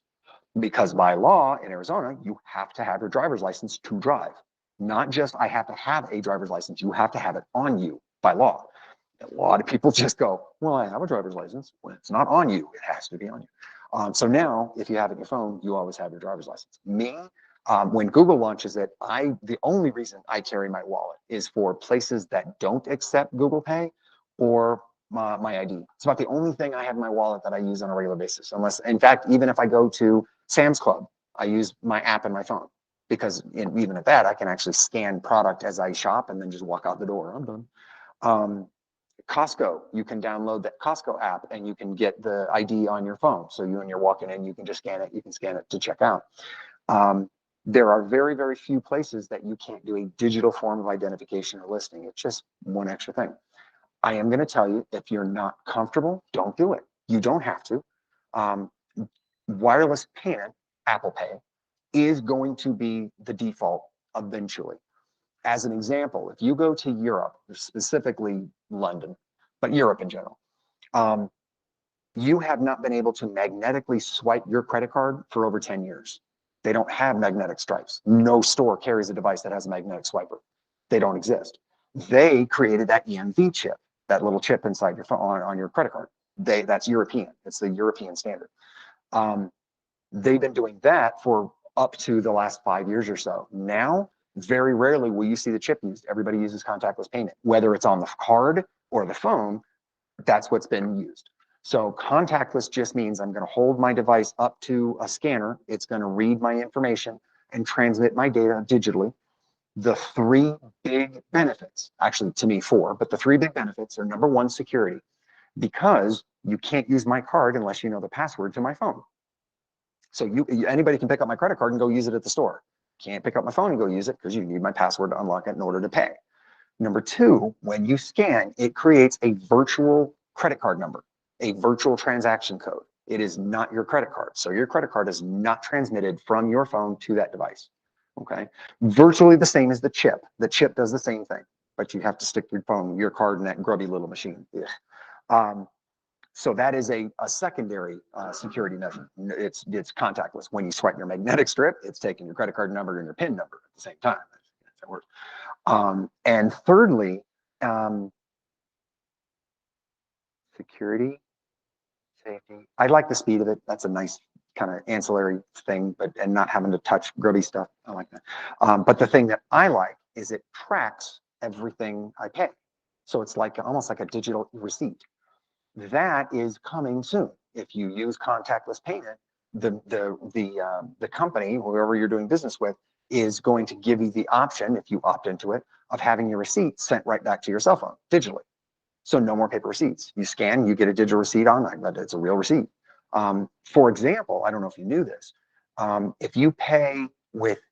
Because by law in Arizona, you have to have your driver's license to drive. Not just I have to have a driver's license, you have to have it on you by law. A lot of people just go, well, I have a driver's license. When it's not on you, it has to be on you. So now, if you have it in your phone, you always have your driver's license. Me, when Google launches it, the only reason I carry my wallet is for places that don't accept Google Pay or my ID. It's about the only thing I have in my wallet that I use on a regular basis. Unless, in fact, even if I go to Sam's Club, I use my app in my phone because even at that, I can actually scan product as I shop and then just walk out the door. I'm done. Costco, you can download that Costco app and you can get the ID on your phone. So when you're walking in, you can just scan it. You can scan it to check out. There are very, very few places that you can't do a digital form of identification or listing. It's just one extra thing. I am going to tell you, if you're not comfortable, don't do it. You don't have to. Wireless payment, Apple Pay, is going to be the default eventually. As an example, if you go to Europe, specifically London, but Europe in general, you have not been able to magnetically swipe your credit card for over 10 years. They don't have magnetic stripes. No store carries a device that has a magnetic swiper. They don't exist. They created that EMV chip, that little chip inside your phone on your credit card. That's European. It's the European standard. They've been doing that for up to the last 5 years or so. Now, very rarely will you see the chip used. Everybody uses contactless payment, whether it's on the card or the phone. That's what's been used. So contactless just means I'm going to hold my device up to a scanner. It's going to read my information and transmit my data digitally. The three big benefits, actually to me four, but the three big benefits are number one, security, because you can't use my card unless you know the password to my phone. So anybody can pick up my credit card and go use it at the store. Can't pick up my phone and go use it because you need my password to unlock it in order to pay. Number two, when you scan, it creates a virtual credit card number, a virtual transaction code. It is not your credit card. So your credit card is not transmitted from your phone to that device. Okay. Virtually the same as the chip. The chip does the same thing, but you have to stick your phone, your card in that grubby little machine. So that is a secondary security measure. It's contactless. When you swipe your magnetic strip, it's taking your credit card number and your PIN number at the same time. That works. And thirdly, security, safety. I like the speed of it. That's a nice kind of ancillary thing, and not having to touch grubby stuff. I like that. But the thing that I like is it tracks everything I pay. So it's like almost like a digital receipt. That is coming soon. If you use contactless payment, the company, whoever you're doing business with, is going to give you the option, if you opt into it, of having your receipt sent right back to your cell phone digitally. So no more paper receipts. You scan, you get a digital receipt on that. It's a real receipt. For example, I don't know if you knew this. If you pay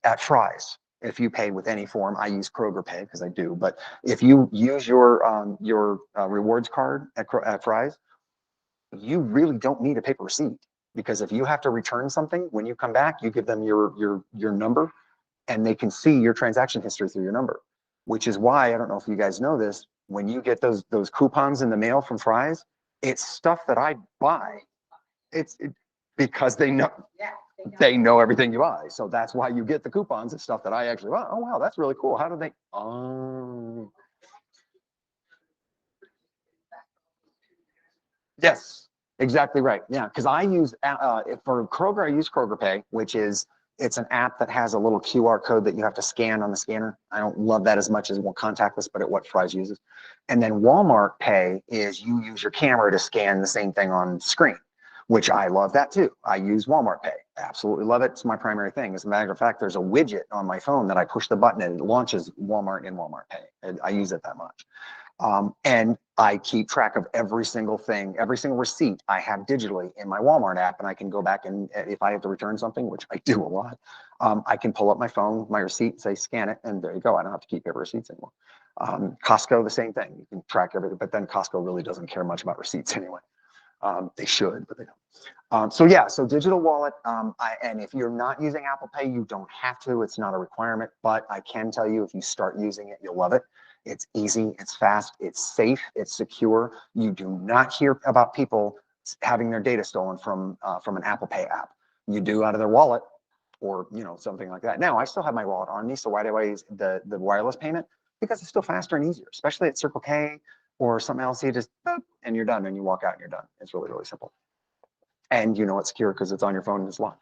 at Fry's, if you pay with any form, I use Kroger Pay because I do, but if you use your rewards card at Fry's, you really don't need a paper receipt, because if you have to return something, when you come back, you give them your number, and they can see your transaction history through your number, which is why, I don't know if you guys know this, when you get those coupons in the mail from Fry's, it's stuff that I buy. Because they know. Yeah. They know everything you buy. So that's why you get the coupons. It's stuff that I actually buy. Oh, wow, that's really cool. How do they? Oh, yes, exactly right. Yeah, because I use, for Kroger, I use Kroger Pay, which is, it's an app that has a little QR code that you have to scan on the scanner. I don't love that as much as contactless, but what Fry's uses. And then Walmart Pay is you use your camera to scan the same thing on screen, which I love that too. I use Walmart Pay. Absolutely love it. It's my primary thing. As a matter of fact, there's a widget on my phone that I push the button and it launches Walmart in Walmart Pay. And I use it that much. And I keep track of every single thing, every single receipt I have digitally in my Walmart app, and I can go back and if I have to return something, which I do a lot, I can pull up my phone, my receipt, say scan it, and there you go. I don't have to keep paper receipts anymore. Costco, the same thing. You can track everything, but then Costco really doesn't care much about receipts anyway. They should, but they don't. So yeah, so digital wallet, and if you're not using Apple Pay, you don't have to. It's not a requirement, but I can tell you if you start using it, you'll love it. It's easy, it's fast, it's safe, it's secure. You do not hear about people having their data stolen from an Apple Pay app. You do out of their wallet, or something like that. Now I still have my wallet on me, so why do I use the wireless payment? Because it's still faster and easier, especially at Circle K or something else. You just boop, and you're done, and you walk out and you're done. It's really, really simple. And it's secure because it's on your phone and it's locked.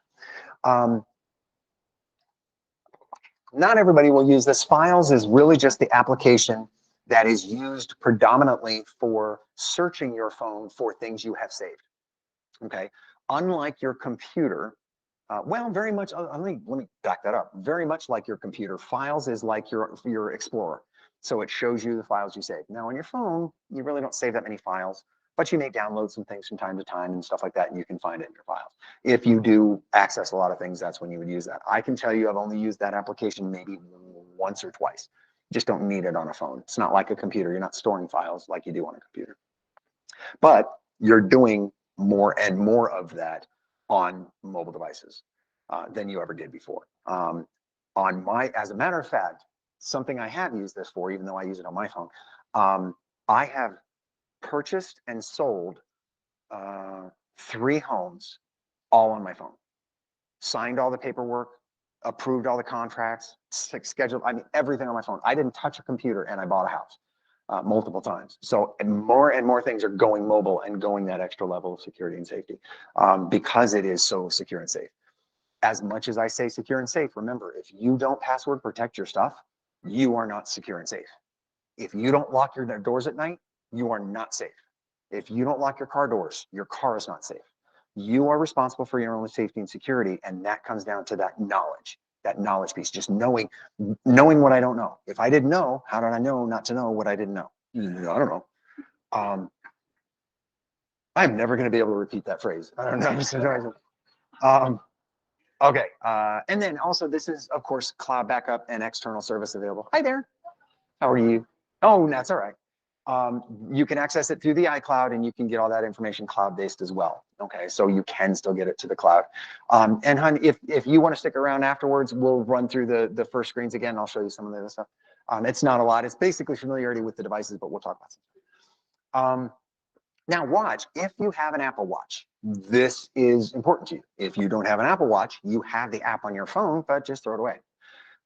Not everybody will use this. Files is really just the application that is used predominantly for searching your phone for things you have saved. Okay, unlike your computer, well, very much. Let me back that up. Very much like your computer, Files is like your Explorer. So it shows you the files you save. Now on your phone, you really don't save that many files, but you may download some things from time to time and stuff like that, and you can find it in your files. If you do access a lot of things, that's when you would use that. I can tell you I've only used that application maybe once or twice. Just don't need it on a phone. It's not like a computer. You're not storing files like you do on a computer. But you're doing more and more of that on mobile devices than you ever did before. As a matter of fact, something I have used this for, even though I use it on my phone, I have purchased and sold 3 homes all on my phone. Signed all the paperwork, approved all the contracts, scheduled, everything on my phone. I didn't touch a computer and I bought a house multiple times. So more and more things are going mobile and going that extra level of security and safety because it is so secure and safe. As much as I say secure and safe, remember, if you don't password protect your stuff, you are not secure and safe. If you don't lock your doors at night, you are not safe. If you don't lock your car doors, your car is not safe. You are responsible for your own safety and security, and that comes down to that knowledge piece, just knowing what I don't know. If I didn't know, how did I know not to know what I didn't know? I don't know. I'm never going to be able to repeat that phrase. I don't know. Okay, and then also this is, of course, cloud backup and external service available. Hi there, how are you? Oh, that's all right. You can access it through the iCloud, and you can get all that information cloud-based as well. Okay, so you can still get it to the cloud. And hon, if you want to stick around afterwards, we'll run through the first screens again. I'll show you some of the other stuff. It's not a lot. It's basically familiarity with the devices, but we'll talk about some. Now watch, if you have an Apple Watch, this is important to you. If you don't have an Apple Watch, you have the app on your phone, but just throw it away.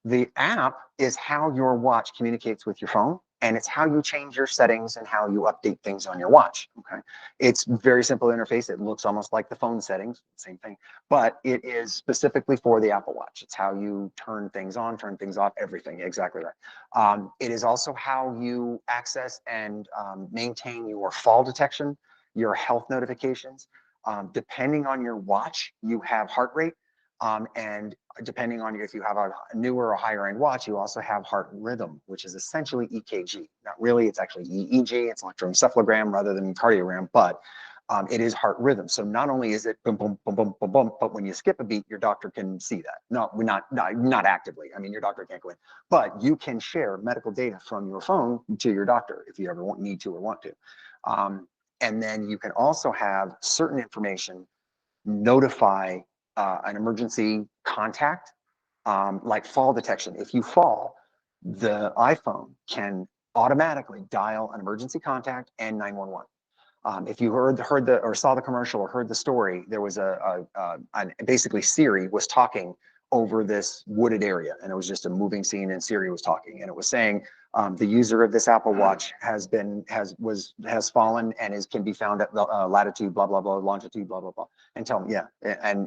The app is how your watch communicates with your phone, and it's how you change your settings and how you update things on your watch. Okay, it's very simple interface. It looks almost like the phone settings, same thing, but it is specifically for the Apple Watch. It's how you turn things on, turn things off, everything. Exactly right. It is also how you access and maintain your fall detection, your health notifications. Depending on your watch, you have heart rate. And depending on if you have a newer or higher end watch, you also have heart rhythm, which is essentially EKG. Not really, it's actually EEG, it's electroencephalogram rather than cardiogram, but it is heart rhythm. So not only is it boom, boom, boom, boom, boom, boom, but when you skip a beat, your doctor can see that. No, not actively. I mean, your doctor can't go in, but you can share medical data from your phone to your doctor if you ever need to or want to. And then you can also have certain information notify an emergency contact, like fall detection. If you fall, the iPhone can automatically dial an emergency contact and 911. If you heard the or saw the commercial or heard the story, there was basically Siri was talking over this wooded area, and it was just a moving scene, and Siri was talking, and it was saying the user of this Apple Watch has fallen and can be found at latitude blah blah blah, longitude blah blah blah, and tell him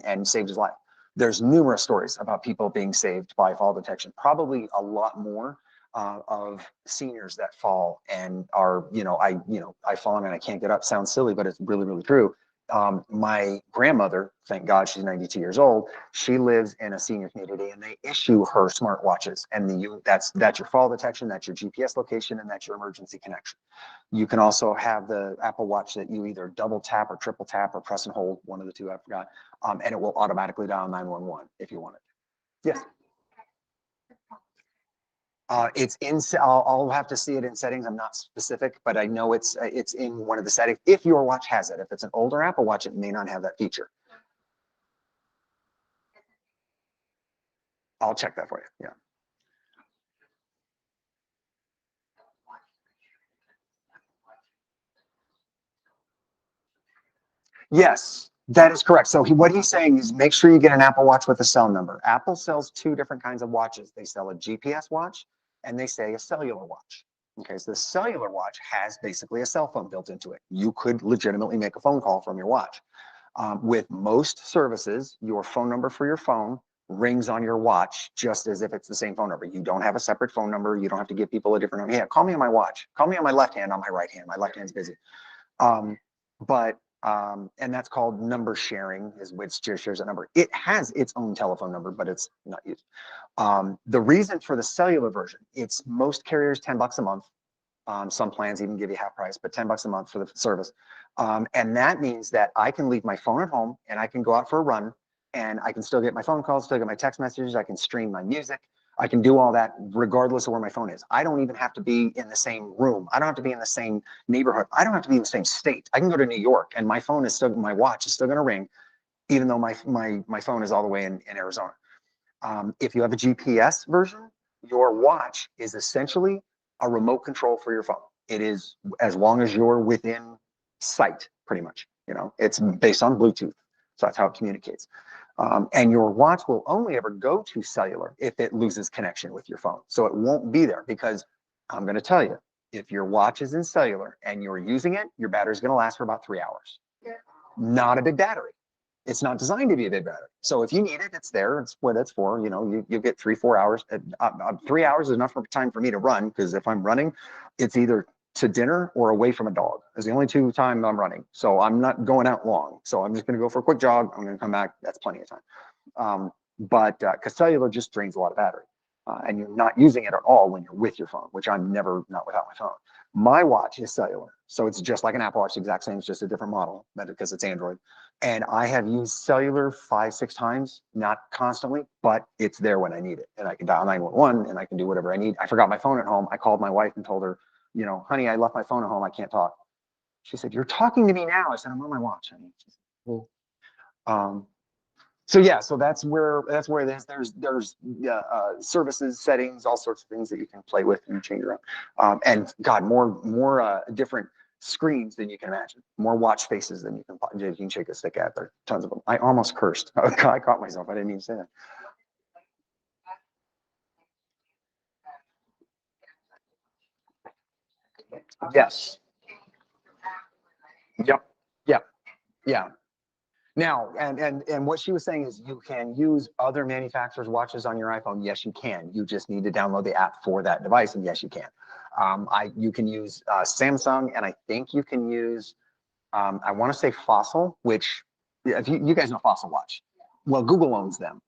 and saved his life. There's numerous stories about people being saved by fall detection, probably a lot more of seniors that fall and are, I've fallen and I can't get up. Sounds silly, but it's really, really true. My grandmother, thank God she's 92 years old, she lives in a senior community and they issue her smartwatches, and that's your fall detection, that's your GPS location, and that's your emergency connection. You can also have the Apple Watch that you either double tap or triple tap or press and hold, one of the two, I forgot, and it will automatically dial 911 if you want it. Yes. It's in. I'll have to see it in settings. I'm not specific, but I know it's in one of the settings. If your watch has it, if it's an older Apple Watch, it may not have that feature. I'll check that for you. Yeah. Yes, that is correct. So what he's saying is make sure you get an Apple Watch with a cell number. Apple sells two different kinds of watches. They sell a GPS watch and they say a cellular watch. Okay, so the cellular watch has basically a cell phone built into it. You could legitimately make a phone call from your watch. With most services, your phone number for your phone rings on your watch just as if it's the same phone number. You don't have a separate phone number. You don't have to give people a different, yeah, call me on my watch. Call me on my left hand, on my right hand. My left hand's busy. And that's called number sharing, is which shares a number. It has its own telephone number, but it's not used. The reason for the cellular version, it's most carriers $10 a month. Some plans even give you half price, but $10 a month for the service. And that means that I can leave my phone at home and I can go out for a run and I can still get my phone calls, still get my text messages. I can stream my music. I can do all that regardless of where my phone is. I don't even have to be in the same room. I don't have to be in the same neighborhood. I don't have to be in the same state. I can go to New York and my watch is still going to ring, even though my phone is all the way in Arizona. If you have a GPS version, your watch is essentially a remote control for your phone. It is, as long as you're within sight, pretty much. It's based on Bluetooth. So that's how it communicates. And your watch will only ever go to cellular if it loses connection with your phone. So it won't be there, because I'm going to tell you, if your watch is in cellular and you're using it, your battery's going to last for about 3 hours. Not a big battery. It's not designed to be a big battery. So if you need it, it's there. It's what it's for. You get 3-4 hours. 3 hours is enough time for me to run, because if I'm running, it's either to dinner or away from a dog. Is the only two times I'm running. So I'm not going out long. So I'm just going to go for a quick jog. I'm going to come back. That's plenty of time. Because cellular just drains a lot of battery. And you're not using it at all when you're with your phone, which I'm never not without my phone. My watch is cellular. So it's just like an Apple Watch, the exact same. It's just a different model because it's Android. And I have used cellular 5-6 times, not constantly, but it's there when I need it. And I can dial 911 and I can do whatever I need. I forgot my phone at home. I called my wife and told her, honey, I left my phone at home. I can't talk. She said, you're talking to me now. I said, I'm on my watch, honey. She said, well, so yeah, so that's where it is. There's services, settings, all sorts of things that you can play with and change around. And God, more different screens than you can imagine. More watch faces than you can shake a stick at. There are tons of them. I almost cursed. I caught myself. I didn't mean to say that. Yes. Yep. Yep. Yeah. Now, and what she was saying is you can use other manufacturers' watches on your iPhone. Yes, you can. You just need to download the app for that device, and yes, you can. You can use Samsung, and I think you can use, I want to say Fossil, which, if you guys know Fossil Watch. Well, Google owns them.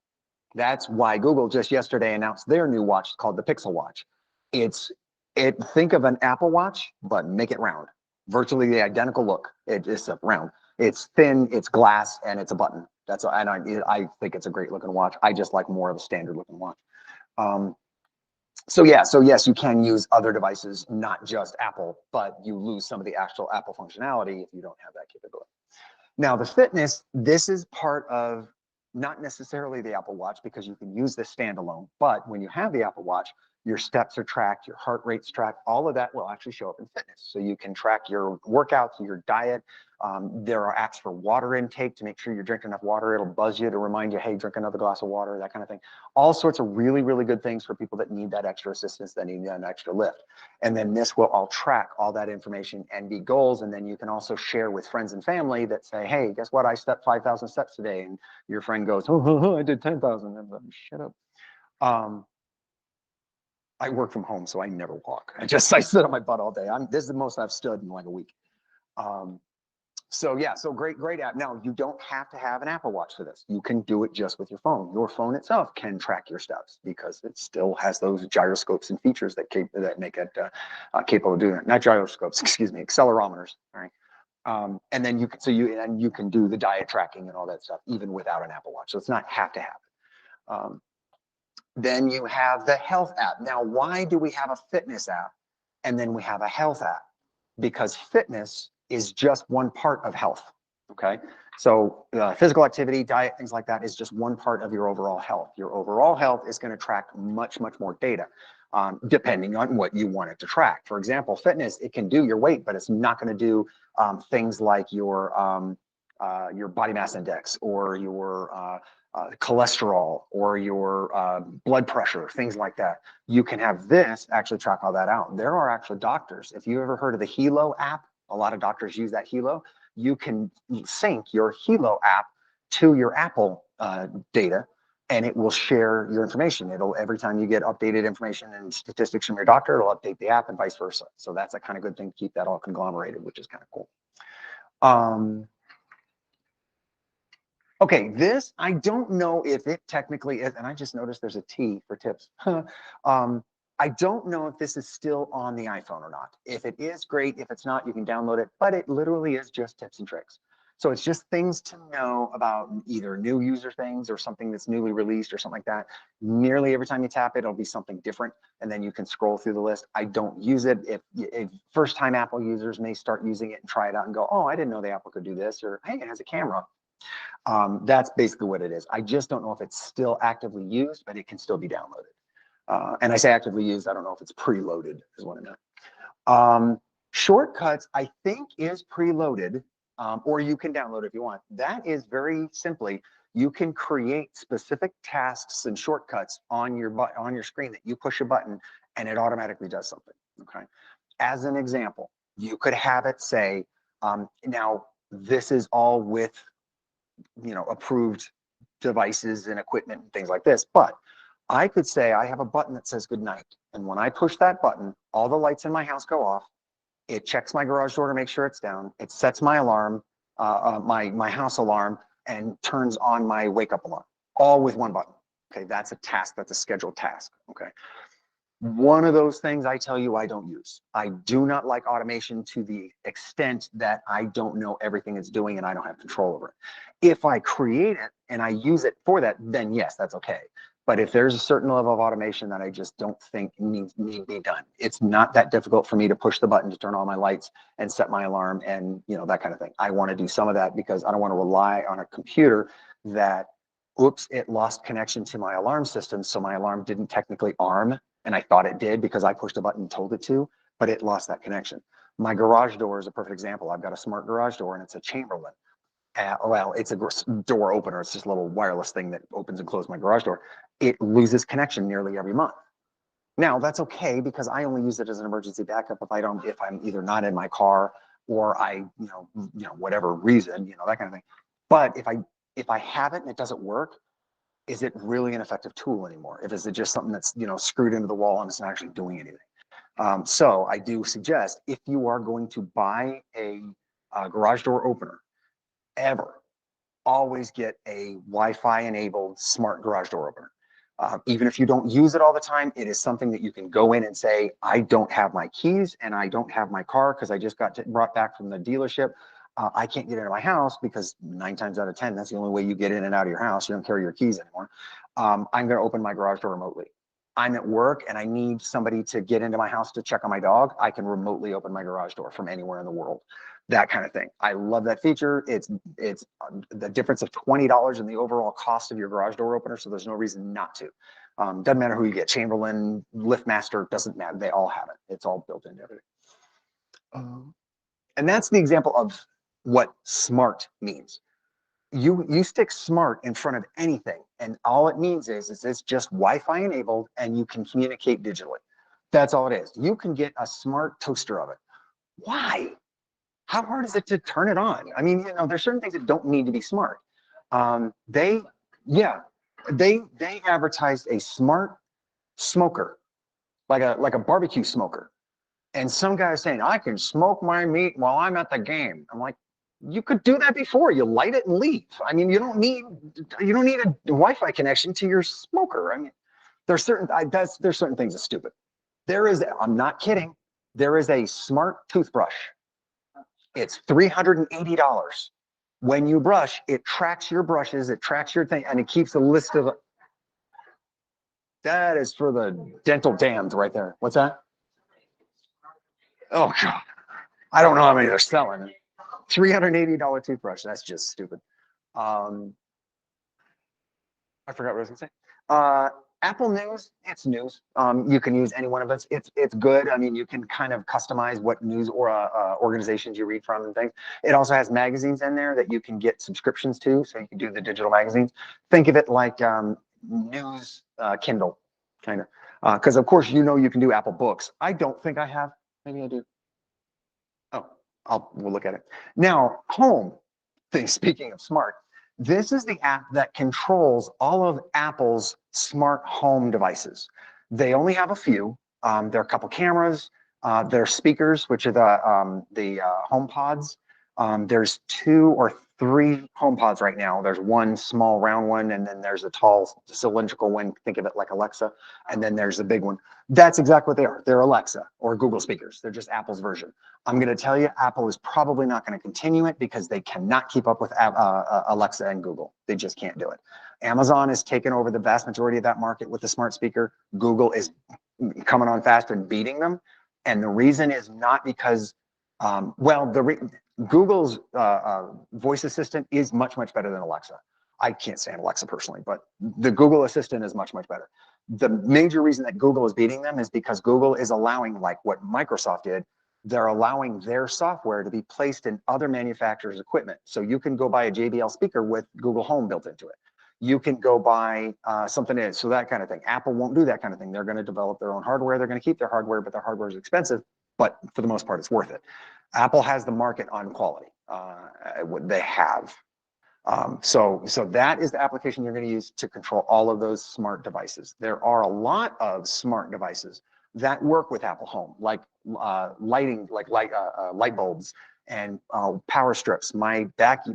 That's why Google just yesterday announced their new watch called the Pixel Watch. Think of an Apple Watch, but make it round. Virtually the identical look. It's a round. It's thin, it's glass, and it's a button. I think it's a great looking watch. I just like more of a standard looking watch. So yes, you can use other devices, not just Apple, but you lose some of the actual Apple functionality if you don't have that capability. Now the fitness, this is part of not necessarily the Apple Watch because you can use this standalone, but when you have the Apple Watch, your steps are tracked, your heart rate's tracked, all of that will actually show up in fitness. So you can track your workouts, your diet. There are apps for water intake to make sure you're drinking enough water. It'll buzz you to remind you, hey, drink another glass of water, that kind of thing. All sorts of really, really good things for people that need that extra assistance, that need an extra lift. And then this will all track all that information and be goals. And then you can also share with friends and family that say, hey, guess what? I stepped 5,000 steps today. And your friend goes, oh, I did 10,000. I'm like, shut up. I work from home, so I never walk. I sit on my butt all day. This is the most I've stood in like a week. So great app. Now you don't have to have an Apple Watch for this. You can do it just with your phone. Your phone itself can track your steps because it still has those gyroscopes and features that make it capable of doing it. Not gyroscopes, excuse me, accelerometers. All right. And then you can do the diet tracking and all that stuff even without an Apple Watch. So it's not have to have it. Then you have the health app. Now, why do we have a fitness app and then we have a health app? Because fitness is just one part of health, okay? So physical activity, diet, things like that is just one part of your overall health. Your overall health is going to track much more data depending on what you want it to track. For example, fitness, it can do your weight, but it's not going to do things like your body mass index or your cholesterol or your blood pressure, things like that. You can have this actually track all that out. There are actually doctors. If you ever heard of the Helo app, a lot of doctors use that Helo. You can sync your Helo app to your Apple data, and it will share your information. Every time you get updated information and statistics from your doctor, it'll update the app and vice versa. So that's a kind of good thing to keep that all conglomerated, which is kind of cool. Okay, this, I don't know if it technically is, and I just noticed there's a T for tips. I don't know if this is still on the iPhone or not. If it is, great. If it's not, you can download it, but it literally is just tips and tricks. So it's just things to know about either new user things or something that's newly released or something like that. Nearly every time you tap it, it'll be something different, and then you can scroll through the list. I don't use it. If first-time Apple users may start using it and try it out and go, oh, I didn't know the Apple could do this, or hey, it has a camera. That's basically what it is. I just don't know if it's still actively used, but it can still be downloaded. And I say actively used, I don't know if it's preloaded is what I meant. Shortcuts, I think, is preloaded, or you can download if you want. That is very simply, you can create specific tasks and shortcuts on your screen that you push a button and it automatically does something. Okay. As an example, you could have it say, now this is all with approved devices and equipment and things like this. But I could say I have a button that says good night. And when I push that button, all the lights in my house go off. It checks my garage door to make sure it's down. It sets my alarm, my house alarm, and turns on my wake up alarm, all with one button. Okay, that's a task, that's a scheduled task. Okay. One of those things I tell you I don't use. I do not like automation to the extent that I don't know everything it's doing and I don't have control over it. If I create it and I use it for that, then yes, that's okay. But if there's a certain level of automation that I just don't think need be done, it's not that difficult for me to push the button to turn on my lights and set my alarm and that kind of thing. I want to do some of that because I don't want to rely on a computer that, oops, it lost connection to my alarm system, so my alarm didn't technically arm. And I thought it did because I pushed a button and told it to, but it lost that connection. My garage door is a perfect example. I've got a smart garage door and it's a Chamberlain. Well, it's a door opener. It's just a little wireless thing that opens and closes my garage door. It loses connection nearly every month. Now that's okay because I only use it as an emergency backup if I'm either not in my car or I, whatever reason, that kind of thing. But if I have it and it doesn't work, is it really an effective tool anymore? If is it just something that's screwed into the wall and it's not actually doing anything? So I do suggest if you are going to buy a garage door opener ever, always get a Wi-Fi enabled smart garage door opener. Even if you don't use it all the time, it is something that you can go in and say, I don't have my keys and I don't have my car because I just got brought back from the dealership. I can't get into my house because 9 times out of 10, that's the only way you get in and out of your house. You don't carry your keys anymore. I'm going to open my garage door remotely. I'm at work and I need somebody to get into my house to check on my dog. I can remotely open my garage door from anywhere in the world. That kind of thing. I love that feature. It's the difference of $20 in the overall cost of your garage door opener. So there's no reason not to. Doesn't matter who you get, Chamberlain, LiftMaster, doesn't matter. They all have it. It's all built into everything. And that's the example of what smart means. You stick smart in front of anything, and all it means is it's just Wi-Fi enabled and you can communicate digitally. That's all it is. You can get a smart toaster of it. Why? How hard is it to turn it on? I mean, you know, there's certain things that don't need to be smart. They advertised a smart smoker, like a barbecue smoker. And some guy is saying, I can smoke my meat while I'm at the game. I'm like, you could do that before. You light it and leave. I mean, you don't need a Wi-Fi connection to your smoker. I mean, there's certain things that's stupid. I'm not kidding. There is a smart toothbrush. It's $380. When you brush, it tracks your brushes, it tracks your thing, and it keeps a list of. That is for the dental dams right there. What's that? Oh God, I don't know how many they're selling. $380 toothbrush. That's just stupid. I forgot what I was gonna say. Apple News, it's news. You can use any one of it. It's good. I mean, you can kind of customize what news or organizations you read from and things. It also has magazines in there that you can get subscriptions to, so you can do the digital magazines. Think of it like news Kindle, kind of. Because of course you can do Apple Books. I don't think I have. Maybe I do. Oh, we'll look at it now. Home thing. Speaking of smart. This is the app that controls all of Apple's smart home devices. They only have a few. There are a couple cameras. There are speakers, which are the HomePods. There's 2 or 3 HomePods right now. There's one small round one, and then there's a tall cylindrical one. Think of it like Alexa. And then there's the big one. That's exactly what they are. They're Alexa or Google speakers. They're just Apple's version. I'm going to tell you, Apple is probably not going to continue it because they cannot keep up with Alexa and Google. They just can't do it. Amazon has taken over the vast majority of that market with the smart speaker. Google is coming on faster and beating them. And the reason is not because, Google's voice assistant is much, much better than Alexa. I can't stand Alexa personally, but the Google Assistant is much, much better. The major reason that Google is beating them is because Google is allowing, like what Microsoft did, they're allowing their software to be placed in other manufacturers' equipment. So you can go buy a JBL speaker with Google Home built into it. You can go buy something in it, so that kind of thing. Apple won't do that kind of thing. They're going to develop their own hardware. They're going to keep their hardware, but their hardware is expensive. But for the most part, it's worth it. Apple has the market on quality. They have. So that is the application you're going to use to control all of those smart devices. There are a lot of smart devices that work with Apple Home, like lighting, like light bulbs and power strips. My back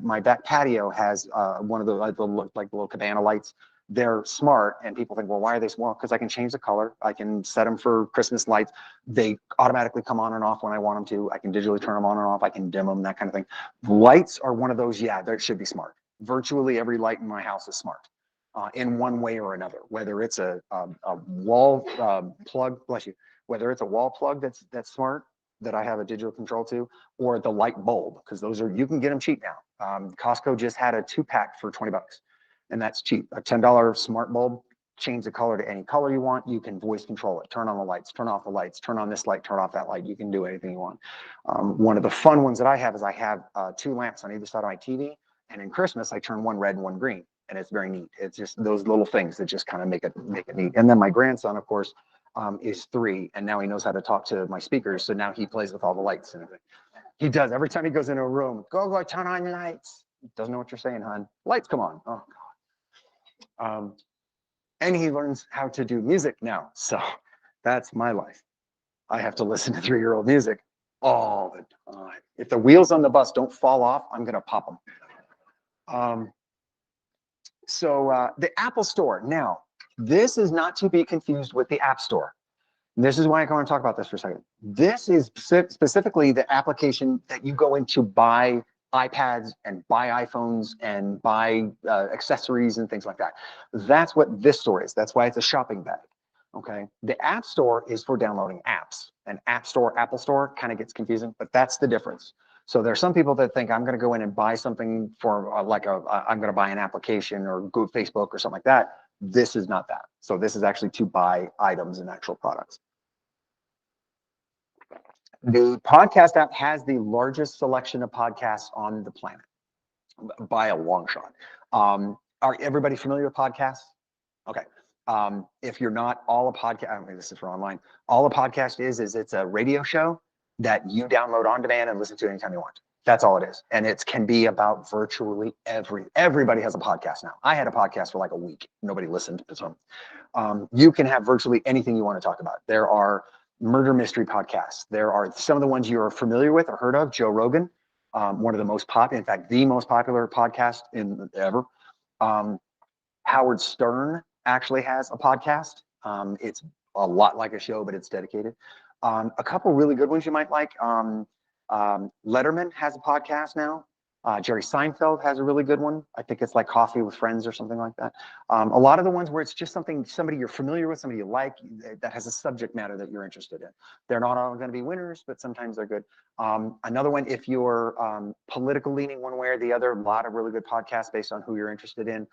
patio has one of the little cabana lights. They're smart, and people think, well, why are they small? Because I can change the color. I can set them for Christmas lights. They automatically come on and off when I want them to. I can digitally turn them on and off. I can dim them, that kind of thing. Lights are one of those. Yeah, that should be smart. Virtually every light in my house is smart in one way or another, whether it's a wall plug, bless you, whether it's a wall plug that's smart, that I have a digital control to, or the light bulb, because those are, you can get them cheap now. Costco just had a 2-pack for 20 bucks, and that's cheap. A $10 smart bulb, change the color to any color you want. You can voice control it, turn on the lights, turn off the lights, turn on this light, turn off that light. You can do anything you want. One of the fun ones that I have is I have 2 lamps on either side of my TV, and in Christmas I turn one red and one green, and it's very neat. It's just those little things that just kind of make it neat. And then my grandson, of course, is 3, and now he knows how to talk to my speakers. So now he plays with all the lights and everything. He does every time he goes into a room. Go, turn on your lights. Doesn't know what you're saying, hon. Lights come on. Oh God. And he learns how to do music now. So that's my life. I have to listen to 3-year-old music all the time. If the wheels on the bus don't fall off, I'm gonna pop them. So the Apple Store. Now, this is not to be confused with the App Store. This is why I want to talk about this for a second. This is specifically the application that you go in to buy iPads and buy iPhones and buy accessories and things like that. That's what this store is. That's why it's a shopping bag. Okay. The App Store is for downloading apps. And App Store, Apple Store kind of gets confusing, but that's the difference. So there are some people that think I'm going to go in and buy something for I'm going to buy an application or go Facebook or something like that. This is not that. So this is actually to buy items and actual products. The podcast app has the largest selection of podcasts on the planet by a long shot. Are everybody familiar with podcasts? Okay. If you're not, all a podcast, I mean, this is for online. All a podcast is it's a radio show that you download on demand and listen to anytime you want. That's all it is. And it can be about virtually everybody has a podcast now. I had a podcast for like a week. Nobody listened. So you can have virtually anything you want to talk about. There are murder mystery podcasts. There are some of the ones you're familiar with or heard of. Joe Rogan, one of the most popular, in fact, the most popular podcast ever. Howard Stern actually has a podcast. It's a lot like a show, but it's dedicated. A couple really good ones you might like. Letterman has a podcast now. Jerry Seinfeld has a really good one. I think it's like Coffee with Friends or something like that. A lot of the ones where it's just somebody you're familiar with, somebody you like, that has a subject matter that you're interested in. They're not all going to be winners, but sometimes they're good. Another one, if you're political leaning one way or the other, a lot of really good podcasts based on who you're interested in.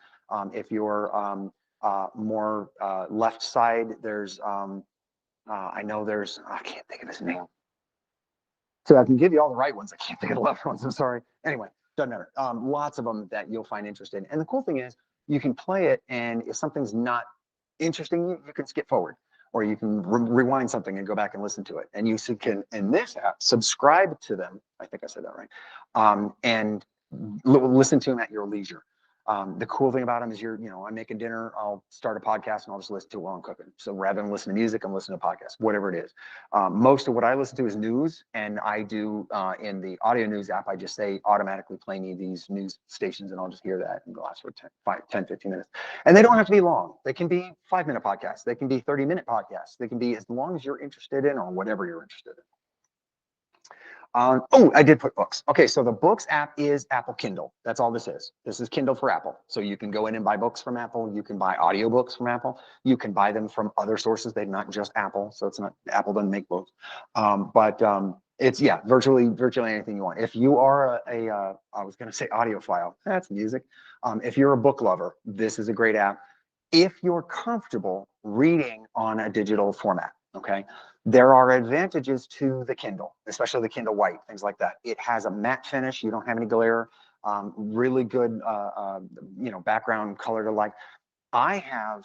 If you're more left side, there's, I can't think of his name. So I can give you all the right ones. I can't think of the left ones. I'm sorry. Anyway, doesn't matter. Lots of them that you'll find interesting. And the cool thing is you can play it, and if something's not interesting, you can skip forward, or you can rewind something and go back and listen to it. And you can, in this app, subscribe to them. I think I said that right. And listen to them at your leisure. The cool thing about them is I'm making dinner, I'll start a podcast and I'll just listen to it while I'm cooking. So rather than listen to music, I'm listening to podcasts, whatever it is. Most of what I listen to is news, and I do in the audio news app, I just say automatically play me these news stations, and I'll just hear that and last for 10, 15 minutes. And they don't have to be long. They can be 5-minute podcasts. They can be 30-minute podcasts. They can be as long as you're interested in or whatever you're interested in. Oh, I did put books. Okay, so the books app is Apple Kindle. That's all this is. This is Kindle for Apple. So you can go in and buy books from Apple. You can buy audiobooks from Apple. You can buy them from other sources. They're not just Apple. So it's not, Apple doesn't make books. But it's, yeah, virtually anything you want. If you are I was going to say audiophile, that's music. If you're a book lover, this is a great app. If you're comfortable reading on a digital format, okay? There are advantages to the Kindle, especially the Kindle White, things like that. It has a matte finish. You don't have any glare. Really good, background color to like. I have,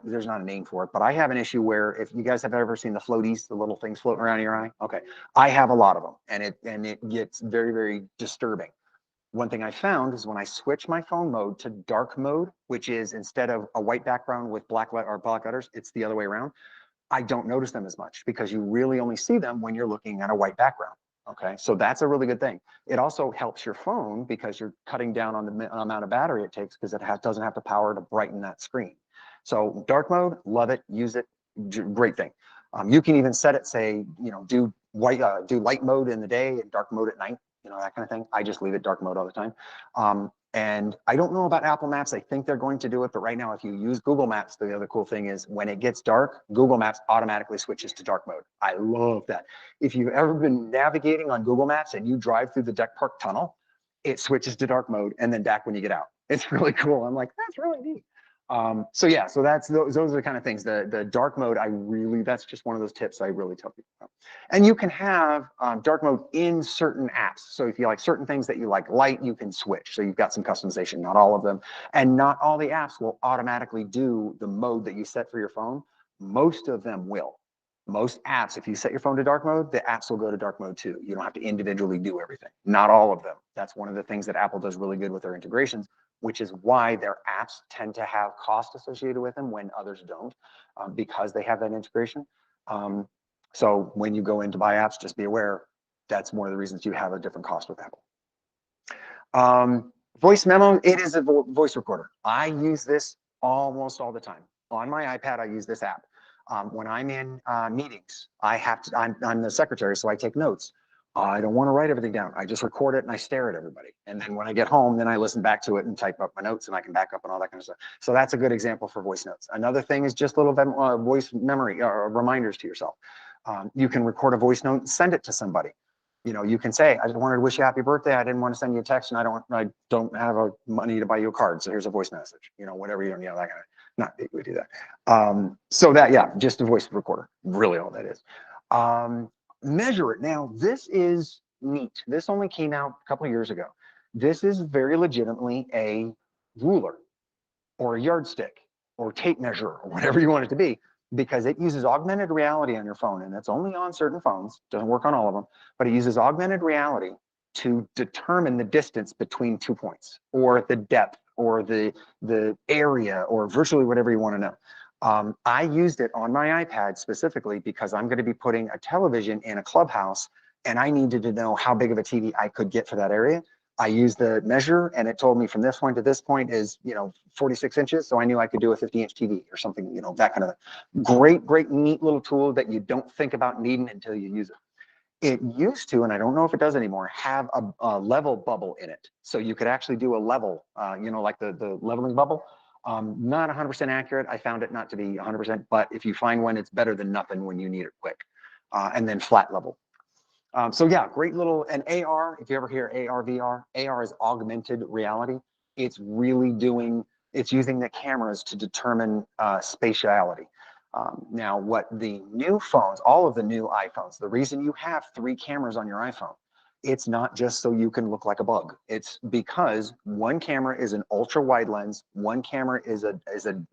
there's not a name for it, but I have an issue where if you guys have ever seen the floaties, the little things floating around your eye, okay, I have a lot of them, and it gets very, very disturbing. One thing I found is when I switch my phone mode to dark mode, which is instead of a white background with black letters, it's the other way around. I don't notice them as much because you really only see them when you're looking at a white background. Okay, so that's a really good thing. It also helps your phone because you're cutting down on the amount of battery it takes because it doesn't have the power to brighten that screen. So dark mode, love it, use it, great thing. You can even set it, say, do light mode in the day and dark mode at night, that kind of thing. I just leave it dark mode all the time. And I don't know about Apple Maps. I think they're going to do it, but right now, if you use Google Maps, the other cool thing is when it gets dark, Google Maps automatically switches to dark mode. I love that. If you've ever been navigating on Google Maps and you drive through the Deck Park Tunnel, it switches to dark mode and then back when you get out. It's really cool. I'm like, that's really neat. So yeah, so those are the kind of things. The dark mode, that's just one of those tips I really tell people about. And you can have dark mode in certain apps. So if you like certain things that you like light, you can switch. So you've got some customization, not all of them. And not all the apps will automatically do the mode that you set for your phone. Most of them will. Most apps, if you set your phone to dark mode, the apps will go to dark mode too. You don't have to individually do everything. Not all of them. That's one of the things that Apple does really good with their integrations, which is why their apps tend to have cost associated with them when others don't, because they have that integration. So when you go in to buy apps, just be aware that's one of the reasons you have a different cost with Apple. Voice memo, it is a voice recorder. I use this almost all the time. On my iPad, I use this app. When I'm in meetings, I'm the secretary, so I take notes. I don't want to write everything down. I just record it and I stare at everybody. And then when I get home, then I listen back to it and type up my notes and I can back up and all that kind of stuff. So that's a good example for voice notes. Another thing is just little voice memory or reminders to yourself. You can record a voice note and send it to somebody. You know, you can say, I just wanted to wish you happy birthday. I didn't want to send you a text and I don't have money to buy you a card. So here's a voice message, you know, whatever, you know, that kind of, not big, we do that. So that, yeah, just a voice recorder, really all that is. Measure it. Now, this is neat. This only came out a couple of years ago. This is very legitimately a ruler or a yardstick or tape measure or whatever you want it to be, because it uses augmented reality on your phone, and it's only on certain phones, doesn't work on all of them, but it uses augmented reality to determine the distance between 2 points or the depth or the area or virtually whatever you want to know. I used it on my iPad specifically because I'm going to be putting a television in a clubhouse and I needed to know how big of a TV I could get for that area. I used the measure and it told me from this point to this point is, you know, 46 inches. So I knew I could do a 50-inch TV or something, you know, that kind of great, neat little tool that you don't think about needing until you use it. It used to, and I don't know if it does anymore, have a level bubble in it. So you could actually do a level, you know, like the leveling bubble. Not 100% accurate. I found it not to be 100%, but if you find one, it's better than nothing when you need it quick. And then flat level. So yeah, great little, and AR, if you ever hear AR, VR, AR is augmented reality. It's really doing, it's using the cameras to determine spatiality. Now, what the new phones, all of the new iPhones, the reason you have 3 cameras on your iPhone, it's not just so you can look like a bug. It's because one camera is an ultra wide lens, one camera is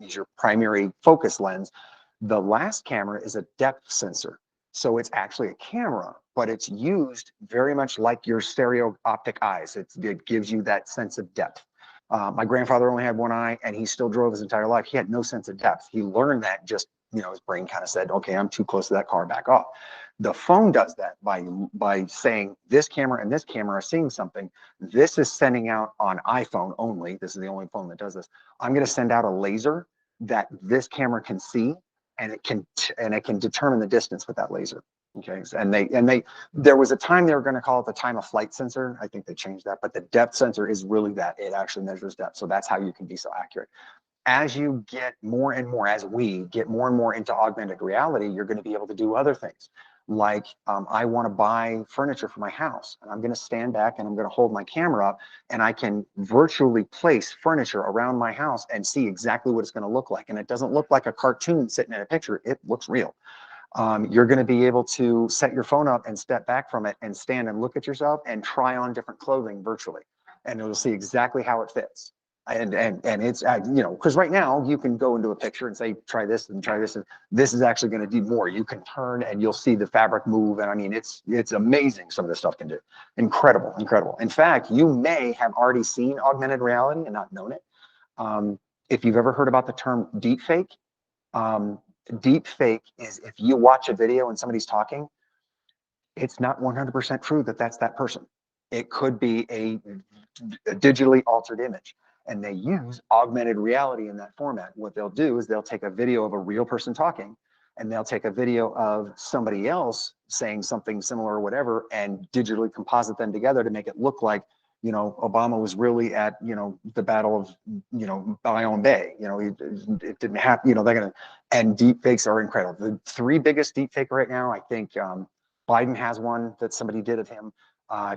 your primary focus lens. The last camera is a depth sensor. So it's actually a camera, but it's used very much like your stereo optic eyes. It gives you that sense of depth. My grandfather only had one eye and he still drove his entire life. He had no sense of depth. He learned that just, you know, his brain kind of said, okay, I'm too close to that car, back off. The phone does that by saying this camera and this camera are seeing something. This is sending out on iPhone only. This is the only phone that does this. I'm going to send out a laser that this camera can see, and it can determine the distance with that laser. Okay, and there was a time they were going to call it the time of flight sensor. I think they changed that, but the depth sensor is really that. It actually measures depth, so that's how you can be so accurate. As you get more and more, as we get more and more into augmented reality, you're going to be able to do other things. Like I want to buy furniture for my house, and I'm going to stand back and I'm going to hold my camera up, and I can virtually place furniture around my house and see exactly what it's going to look like. And it doesn't look like a cartoon sitting in a picture. It looks real. You're going to be able to set your phone up and step back from it and stand and look at yourself and try on different clothing virtually, and you'll see exactly how it fits. And it's you know, because right now you can go into a picture and say try this and try this, and this is actually going to do more. You can turn and you'll see the fabric move, and I mean it's amazing some of this stuff can do. Incredible. In fact, you may have already seen augmented reality and not known it. If you've ever heard about the term deep fake, deep fake is if you watch a video and somebody's talking, it's not 100% true that that's that person. It could be a digitally altered image, and they use augmented reality in that format. What they'll do is they'll take a video of a real person talking, and they'll take a video of somebody else saying something similar or whatever, and digitally composite them together to make it look like, you know, Obama was really at, you know, the Battle of, you know, Bayonne Bay. You know, it didn't happen. You know, they're gonna, and deep fakes are incredible. The 3 biggest deep fake right now, I think Biden has one that somebody did of him.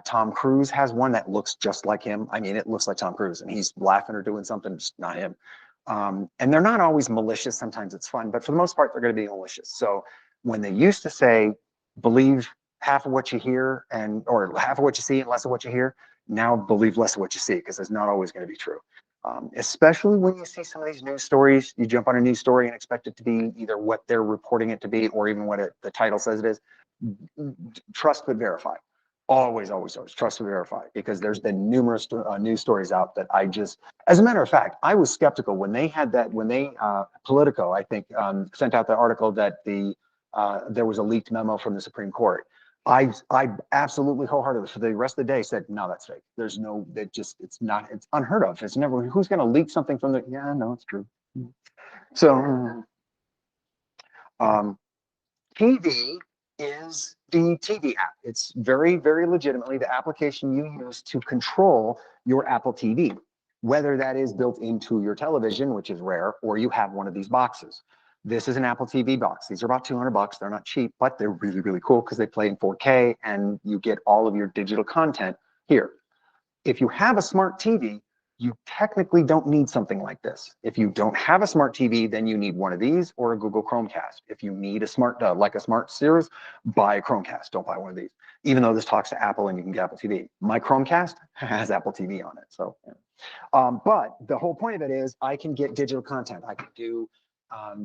Tom Cruise has one that looks just like him. I mean, it looks like Tom Cruise, and he's laughing or doing something, it's not him. And they're not always malicious. Sometimes it's fun, but for the most part, they're going to be malicious. So when they used to say, believe half of what you hear or half of what you see and less of what you hear, now believe less of what you see, because it's not always going to be true. Especially when you see some of these news stories, you jump on a news story and expect it to be either what they're reporting it to be or even what the title says it is. Trust but verify. Always trust and verify, because there's been numerous news stories out that I just, as a matter of fact, I was skeptical when they had that, when they, Politico, I think, sent out the article that there was a leaked memo from the Supreme Court. I absolutely wholeheartedly for the rest of the day said, no, that's fake. There's no, that just, it's not, it's unheard of. It's never, who's going to leak something from the, yeah, no, it's true. So, TV is the TV app. It's very, very legitimately the application you use to control your Apple TV, whether that is built into your television, which is rare, or you have one of these boxes. This is an Apple TV box. These are about 200 bucks. They're not cheap, but they're really, really cool because they play in 4K and you get all of your digital content here. If you have a smart TV, you technically don't need something like this. If you don't have a smart TV, then you need one of these or a Google Chromecast. If you need a smart, like a smart series, buy a Chromecast. Don't buy one of these. Even though this talks to Apple and you can get Apple TV. My Chromecast has Apple TV on it. So, but the whole point of it is I can get digital content. I can do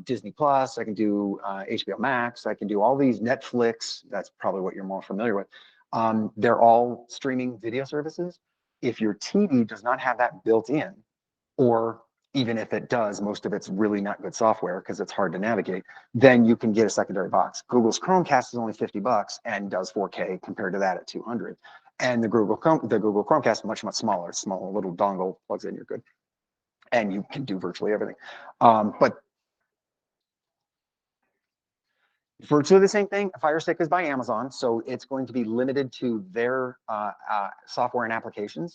Disney Plus. I can do HBO Max. I can do all these Netflix. That's probably what you're more familiar with. They're all streaming video services. If your TV does not have that built in, or even if it does, most of it's really not good software because it's hard to navigate, then you can get a secondary box. Google's Chromecast is only 50 bucks and does 4K compared to that at 200. And the Google Chromecast is much, much smaller. Small little dongle, plugs in, you're good. And you can do virtually everything. But virtually the same thing. Fire Stick is by Amazon, so it's going to be limited to their software and applications.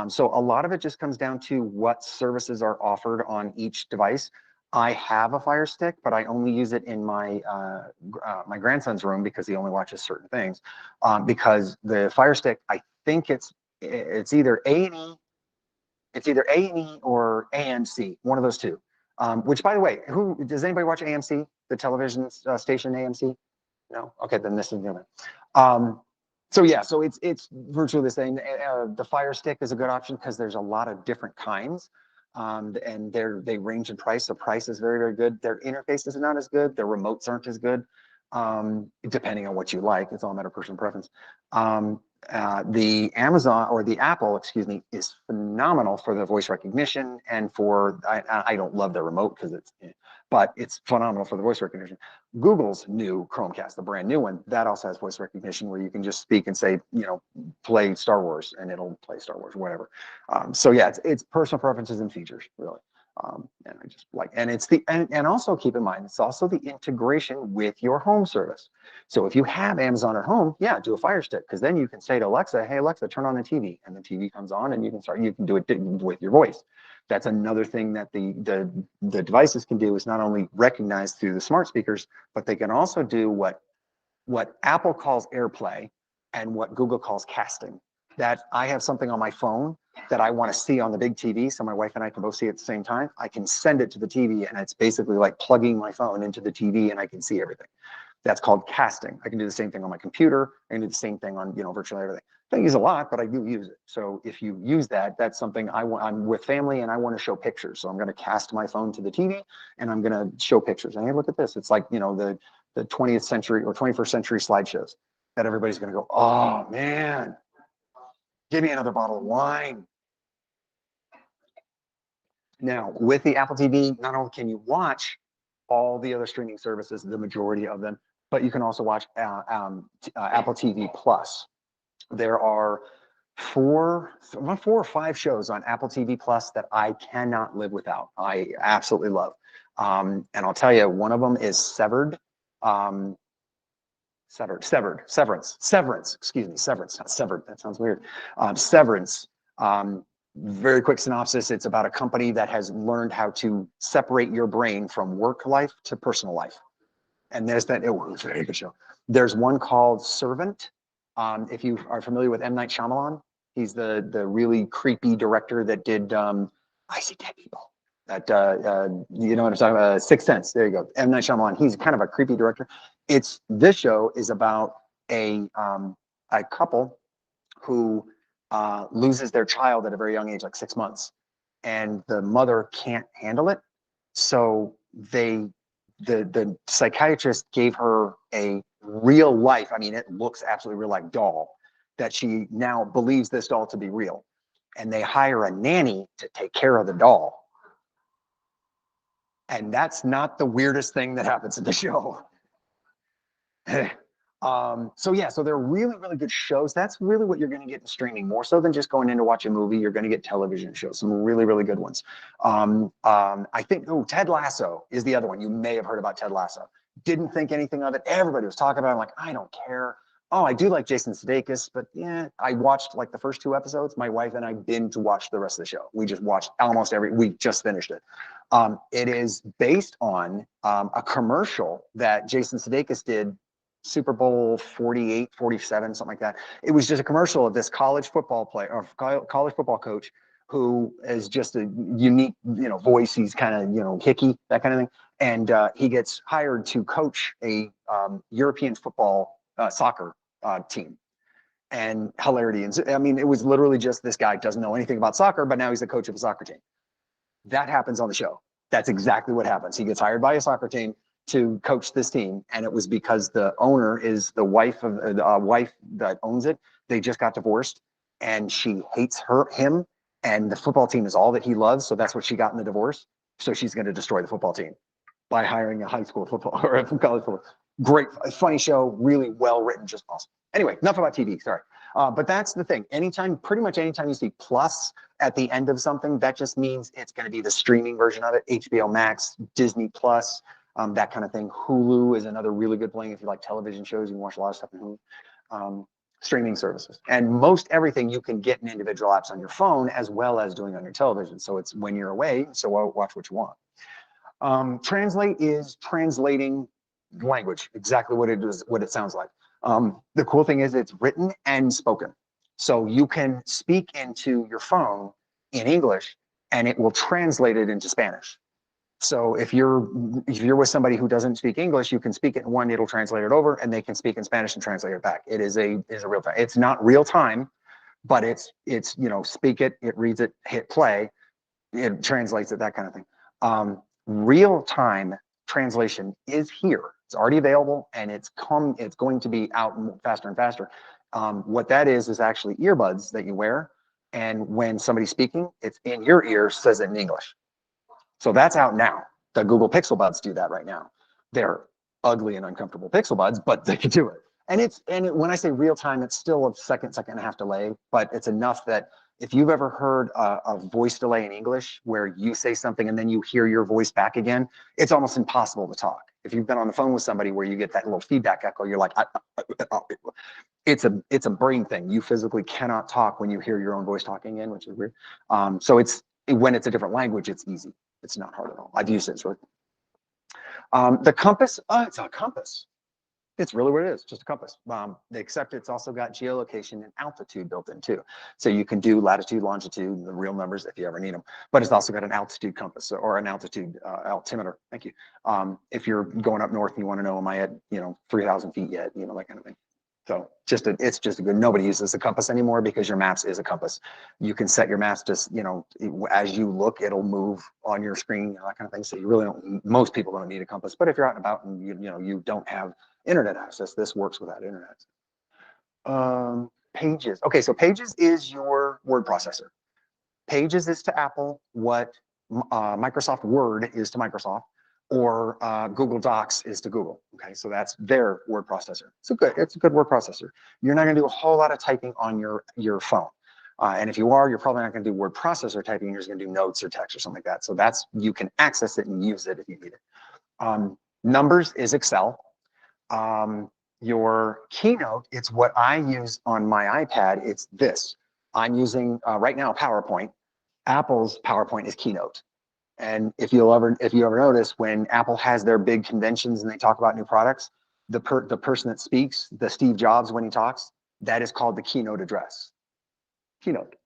So a lot of it just comes down to what services are offered on each device. I have a Fire Stick, but I only use it in my my grandson's room because he only watches certain things. Because the Fire Stick, I think it's either A&E, or AMC, one of those two. Which, by the way, who does anybody watch AMC, the television station AMC? No? Okay, then this is the other. So yeah, so it's virtually the same. The Fire Stick is a good option because there's a lot of different kinds, and they range in price. The price is very, very good. Their interface is not as good. Their remotes aren't as good, depending on what you like. It's all a matter of personal preference. The Amazon or the Apple, excuse me, is phenomenal for the voice recognition and for, I don't love the remote because but it's phenomenal for the voice recognition. Google's new Chromecast, the brand new one, that also has voice recognition where you can just speak and say, play Star Wars and it'll play Star Wars, whatever. So yeah, it's personal preferences and features, really. And I just like, and it's and also keep in mind, it's also the integration with your home service. So if you have Amazon at home, yeah, do a Fire Stick, because then you can say to Alexa, hey, Alexa, turn on the TV, and the TV comes on and you can do it with your voice. That's another thing that the devices can do is not only recognize through the smart speakers, but they can also do what Apple calls AirPlay and what Google calls casting. That I have something on my phone that I want to see on the big TV, so my wife and I can both see it at the same time. I can send it to the TV, and it's basically like plugging my phone into the TV, and I can see everything. That's called casting. I can do the same thing on my computer. I can do the same thing on virtually everything. I don't use a lot, but I do use it. So if you use that, that's something I'm with family and I want to show pictures. So I'm going to cast my phone to the TV and I'm going to show pictures. And hey, look at this. It's like the 20th century or 21st century slideshows that everybody's going to go, oh man, give me another bottle of wine. Now, with the Apple TV, not only can you watch all the other streaming services, the majority of them, but you can also watch Apple TV Plus. There are four or five shows on Apple TV Plus that I cannot live without. I absolutely love. And I'll tell you, one of them is Severance, excuse me, Severance, not Severed, that sounds weird. Severance, very quick synopsis, it's about a company that has learned how to separate your brain from work life to personal life. And there's that, it was a very good show. There's one called Servant. If you are familiar with M. Night Shyamalan, he's the really creepy director that did I See Dead People. That you know what I'm talking about? Sixth Sense. There you go. M. Night Shyamalan. He's kind of a creepy director. This show is about a couple who loses their child at a very young age, like 6 months, and the mother can't handle it. So the psychiatrist gave her a real life, I mean, it looks absolutely real, like doll, that she now believes this doll to be real. And they hire a nanny to take care of the doll. And that's not the weirdest thing that happens in the show. So yeah, so they're really, really good shows. That's really what you're going to get in streaming, more so than just going in to watch a movie. You're going to get television shows, some really, really good ones. I think, oh, Ted Lasso is the other one. You may have heard about Ted Lasso. Didn't think anything of it. Everybody was talking about it. I'm like, I don't care. Oh, I do like Jason Sudeikis, but yeah, I watched like the first 2 episodes. My wife and I binge watched the rest of the show. We just watched almost we just finished it. It is based on a commercial that Jason Sudeikis did Super Bowl 48, 47, something like that. It was just a commercial of this college football player or college football coach who is just a unique, voice. He's kind of, hicky, that kind of thing. And he gets hired to coach a European football soccer team. And hilarity. And I mean, it was literally just this guy doesn't know anything about soccer, but now he's the coach of a soccer team. That happens on the show. That's exactly what happens. He gets hired by a soccer team to coach this team, and it was because the owner is the wife of the wife that owns it. They just got divorced, and she hates him, and the football team is all that he loves. So that's what she got in the divorce. So she's going to destroy the football team by hiring a high school football or a college football. Great, funny show, really well written, just awesome. Anyway, enough about TV. Sorry. But that's the thing. Pretty much anytime you see plus at the end of something, that just means it's going to be the streaming version of it. HBO Max, Disney Plus, that kind of thing. Hulu is another really good thing. If you like television shows, you can watch a lot of stuff in Hulu. Streaming services. And most everything you can get in individual apps on your phone as well as doing on your television. So it's when you're away, so watch what you want. Translate is translating language, exactly what it is, what it sounds like. The cool thing is it's written and spoken. So you can speak into your phone in English and it will translate it into Spanish. So if you're with somebody who doesn't speak English, you can speak it in one, it'll translate it over, and they can speak in Spanish and translate it back. It is a real time. It's not real time, but it's speak it, it reads it, hit play, it translates it, that kind of thing. Real time translation is here. It's already available, and it's going to be out faster and faster. What that is actually earbuds that you wear, and when somebody's speaking, it's in your ear, says it in English. So that's out now. The Google Pixel Buds do that right now. They're ugly and uncomfortable Pixel Buds, but they can do it. And when I say real time, it's still a second and a half delay, but it's enough that if you've ever heard a voice delay in English where you say something and then you hear your voice back again, it's almost impossible to talk. If you've been on the phone with somebody where you get that little feedback echo, you're like, it's a brain thing. You physically cannot talk when you hear your own voice talking in, which is weird. So when it's a different language, it's easy. It's not hard at all. I've used it. So the compass, it's a compass. It's really what it is, just a compass. Except it's also got geolocation and altitude built in too. So you can do latitude, longitude, the real numbers if you ever need them. But it's also got an altitude compass or an altitude altimeter. Thank you. If you're going up north and you want to know, am I at 3,000 feet yet? That kind of thing. So it's just a good. Nobody uses a compass anymore because your maps is a compass. You can set your maps just as you look, it'll move on your screen, that kind of thing. So you really don't. Most people don't need a compass. But if you're out and about and you don't have internet access, this works without internet. Pages. Okay, so Pages is your word processor. Pages is to Apple what Microsoft Word is to Microsoft, or Google Docs is to Google. Okay, so that's their word processor. It's a good word processor. You're not going to do a whole lot of typing on your phone. And if you are, you're probably not going to do word processor typing. You're just going to do notes or text or something like that. So you can access it and use it if you need it. Numbers is Excel. Your Keynote, it's what I use on my iPad. It's this. I'm using right now PowerPoint. Apple's PowerPoint is Keynote. And if you ever notice, when Apple has their big conventions and they talk about new products, the person that speaks, the Steve Jobs when he talks, that is called the keynote address. Keynote.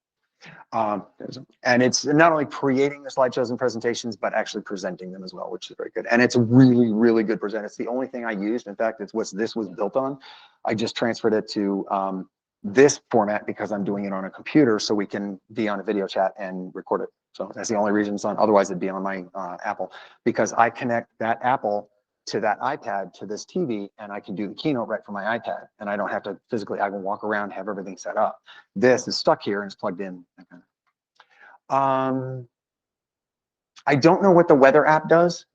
And it's not only creating the slideshows and presentations, but actually presenting them as well, which is very good. And it's a really, really good present. It's the only thing I used. In fact, it's what this was built on. I just transferred it to this format because I'm doing it on a computer so we can be on a video chat and record it. So that's the only reason it's on. Otherwise, it'd be on my Apple, because I connect that Apple to that iPad to this TV, and I can do the keynote right from my iPad, and I don't have to physically, I can walk around, have everything set up. This is stuck here and it's plugged in. I don't know what the weather app does.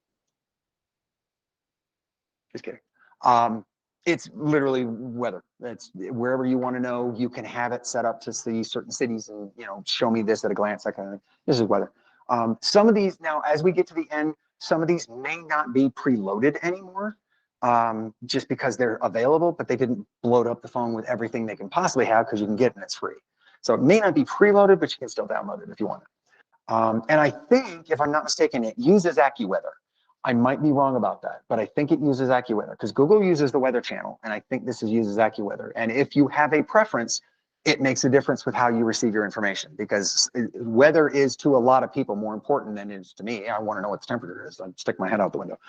Just kidding. It's literally weather. It's wherever you want to know. You can have it set up to see certain cities and, you know, show me this at a glance. That kind of thing. This is weather. Some of these now, as we get to the end, some of these may not be preloaded anymore, just because they're available, but they didn't load up the phone with everything they can possibly have because you can get it and it's free. So it may not be preloaded, but you can still download it if you want it. And I think, if I'm not mistaken, it uses AccuWeather. I might be wrong about that, but I think it uses AccuWeather because Google uses the weather channel, and I think this uses AccuWeather. And if you have a preference, it makes a difference with how you receive your information, because weather is to a lot of people more important than it is to me. I want to know what the temperature is. I stick my head out the window.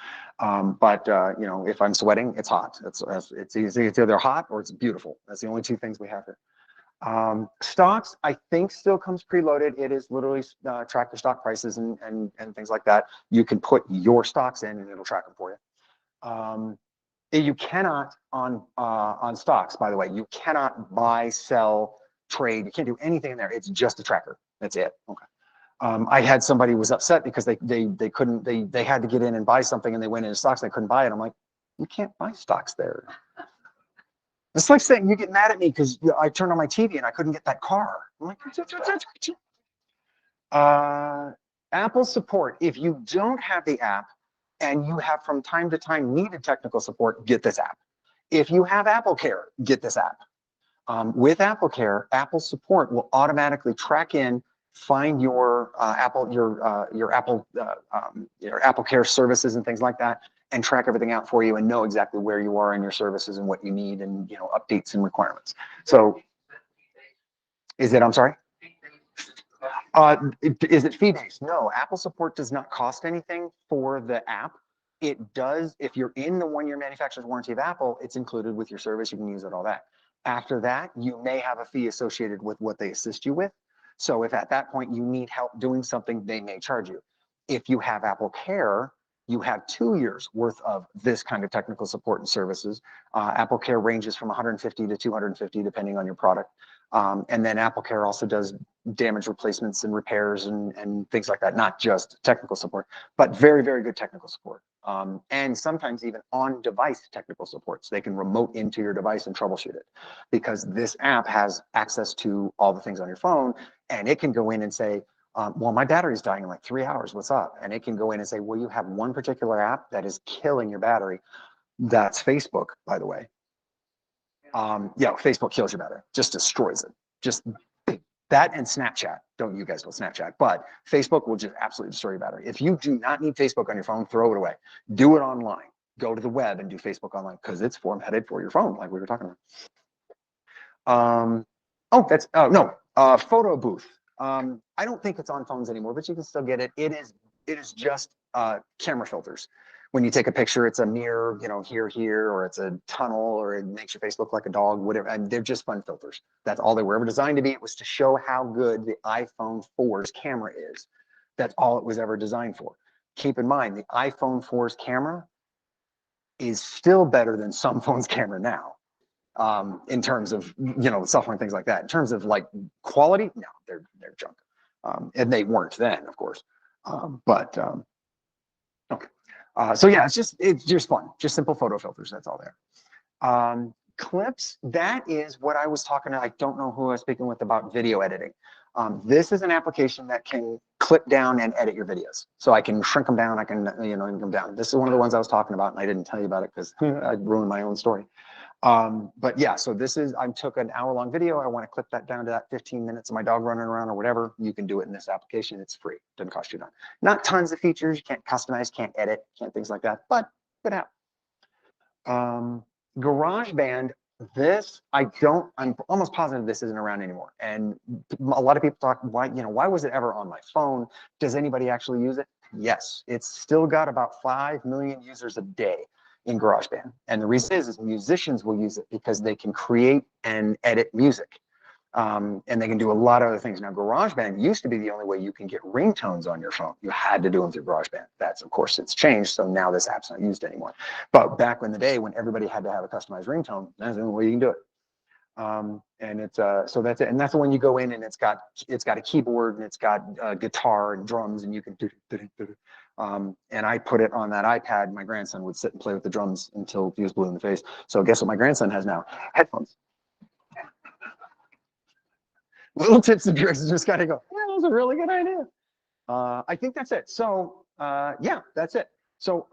You know, if I'm sweating, it's hot. It's easy. It's either hot or it's beautiful. That's the only two things we have here. Stocks, I think, still comes preloaded. It is literally track your stock prices and things like that. You can put your stocks in and it'll track them for you. You cannot on stocks, by the way, you cannot buy, sell, trade. You can't do anything in there. It's just a tracker. That's it. Okay. I had somebody who was upset because they couldn't, they had to get in and buy something and they went into stocks and they couldn't buy it. I'm like, you can't buy stocks there. It's like saying you get mad at me because I turned on my TV and I couldn't get that car. I'm like, Apple support. If you don't have the app and you have from time to time needed technical support, get this app. If you have Apple Care, get this app. With Apple Care, Apple support will automatically track in, find your Apple Care services and things like that, and track everything out for you and know exactly where you are in your services and what you need and, you know, updates and requirements. So is it, I'm sorry? Is it fee-based? No, Apple support does not cost anything for the app. It does, if you're in the 1-year manufacturer's warranty of Apple, it's included with your service. You can use it, all that. After that, you may have a fee associated with what they assist you with. So if at that point you need help doing something, they may charge you. If you have Apple Care, you have 2 years worth of this kind of technical support and services. Apple Care ranges from 150 to 250, depending on your product. And then Apple Care also does damage replacements and repairs and things like that, not just technical support, but very, very good technical support. And sometimes even on-device technical support. So they can remote into your device and troubleshoot it, because this app has access to all the things on your phone, and it can go in and say, well, my battery's dying in like 3 hours, what's up? And it can go in and say, well, you have one particular app that is killing your battery. That's Facebook, by the way. Yeah, Facebook kills your battery, just destroys it. Just that and Snapchat. Don't you guys go Snapchat, but Facebook will just absolutely destroy your battery. If you do not need Facebook on your phone, throw it away. Do it online. Go to the web and do Facebook online, because it's formatted for your phone, like we were talking about. Photo booth. I don't think it's on phones anymore, but you can still get it. It is just camera filters. When you take a picture, it's a mirror, you know, here, or it's a tunnel, or it makes your face look like a dog, whatever. And they're just fun filters. That's all they were ever designed to be. It was to show how good the iPhone 4's camera is. That's all it was ever designed for. Keep in mind, the iPhone 4's camera is still better than some phones' camera now. In terms of, you know, software and things like that. In terms of like quality, no, they're junk. And they weren't then, of course. Okay. So yeah, it's just fun, just simple photo filters. That's all there. Clips, that is what I was talking to. I don't know who I was speaking with about video editing. This is an application that can clip down and edit your videos. So I can shrink them down. I can, you know, shrink them down. This is one of the ones I was talking about, and I didn't tell you about it because I'd ruined my own story. But yeah, so this is, I took an hour-long video. I want to clip that down to that 15 minutes of my dog running around or whatever. You can do it in this application. It's free. Doesn't cost you not tons of features. You can't customize, can't edit, can't things like that, but good app. GarageBand, I'm almost positive this isn't around anymore. And a lot of people talk, why was it ever on my phone? Does anybody actually use it? Yes, it's still got about 5 million users a day in GarageBand. And the reason is musicians will use it because they can create and edit music. And they can do a lot of other things. Now, GarageBand used to be the only way you can get ringtones on your phone. You had to do them through GarageBand. That's, of course, it's changed. So now this app's not used anymore. But back in the day when everybody had to have a customized ringtone, that's the only way you can do it. And it's so that's it. And that's the one you go in and it's got a keyboard and it's got guitar and drums and you can do. And I put it on that iPad. My grandson would sit and play with the drums until he was blue in the face. So guess what my grandson has now? Headphones. Little tips and tricks, just gotta go, yeah, that was a really good idea. I think that's it. So yeah, that's it. So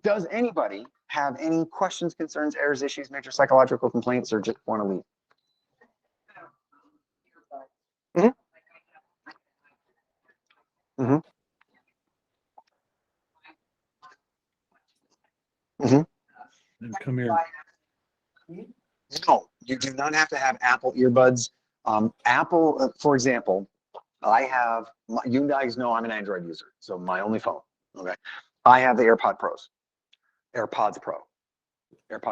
does anybody have any questions, concerns, errors, issues, major psychological complaints, or just want to leave? Mm-hmm. Mm-hmm. Come here. No, you do not have to have Apple earbuds. Apple, for example, I have, you guys know I'm an Android user, so my only phone, okay? I have the AirPods Pro, AirPods Pro, I don't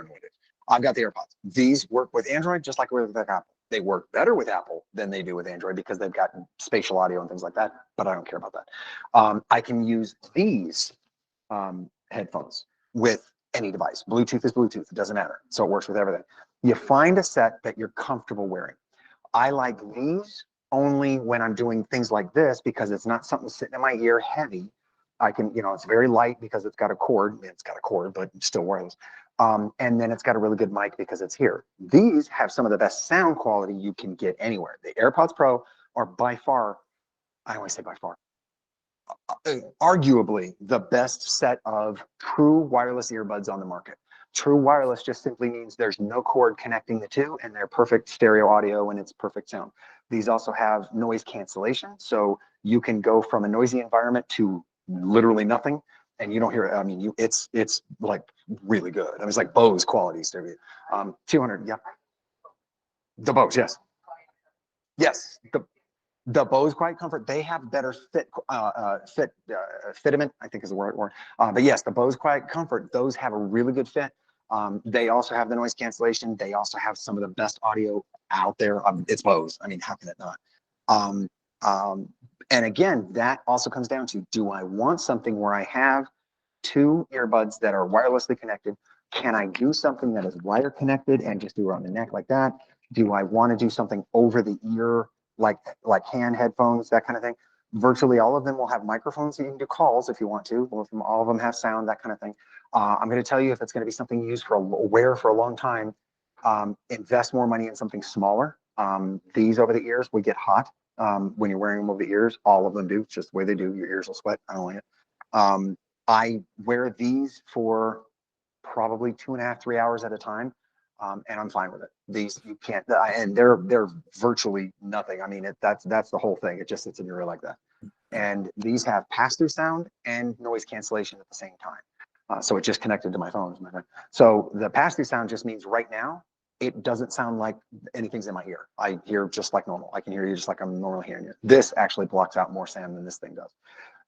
know what it is. I've got the AirPods. These work with Android just like with Apple. They work better with Apple than they do with Android because they've got spatial audio and things like that, but I don't care about that. I can use these headphones with any device. Bluetooth is Bluetooth, it doesn't matter. So it works with everything. You find a set that you're comfortable wearing. I like these only when I'm doing things like this because it's not something sitting in my ear heavy. I can, it's very light because it's got a cord. It's got a cord, but still wireless. And then it's got a really good mic because it's here. These have some of the best sound quality you can get anywhere. The AirPods Pro are by far, I always say by far, arguably the best set of true wireless earbuds on the market. True wireless just simply means there's no cord connecting the two and they're perfect stereo audio and it's perfect sound. These also have noise cancellation. So you can go from a noisy environment to literally nothing and you don't hear it. I mean, it's like really good. I mean, it's like Bose quality stereo. 200, yeah. The Bose, yes. Yes, the Bose Quiet Comfort, they have better fitment, I think is the right word. But yes, the Bose Quiet Comfort, those have a really good fit. They also have the noise cancellation. They also have some of the best audio out there. It's Bose. I mean, how can it not? And again, that also comes down to, do I want something where I have two earbuds that are wirelessly connected? Can I do something that is wire connected and just do it on the neck like that? Do I want to do something over the ear, like hand headphones, that kind of thing? Virtually all of them will have microphones so you can do calls if you want to. All of them have sound, that kind of thing. I'm going to tell you, if it's going to be something you use wear for a long time, invest more money in something smaller. These over the ears would get hot when you're wearing them over the ears. All of them do. It's just the way they do. Your ears will sweat. I don't like it. I wear these for probably 2.5, 3 hours at a time. And I'm fine with it. These, you can't, and they're virtually nothing. I mean, that's the whole thing. It just sits in your ear like that. And these have pass-through sound and noise cancellation at the same time. So it just connected to my phone. So the pass-through sound just means right now, it doesn't sound like anything's in my ear. I hear just like normal. I can hear you just like I'm normally hearing you. This actually blocks out more sound than this thing does.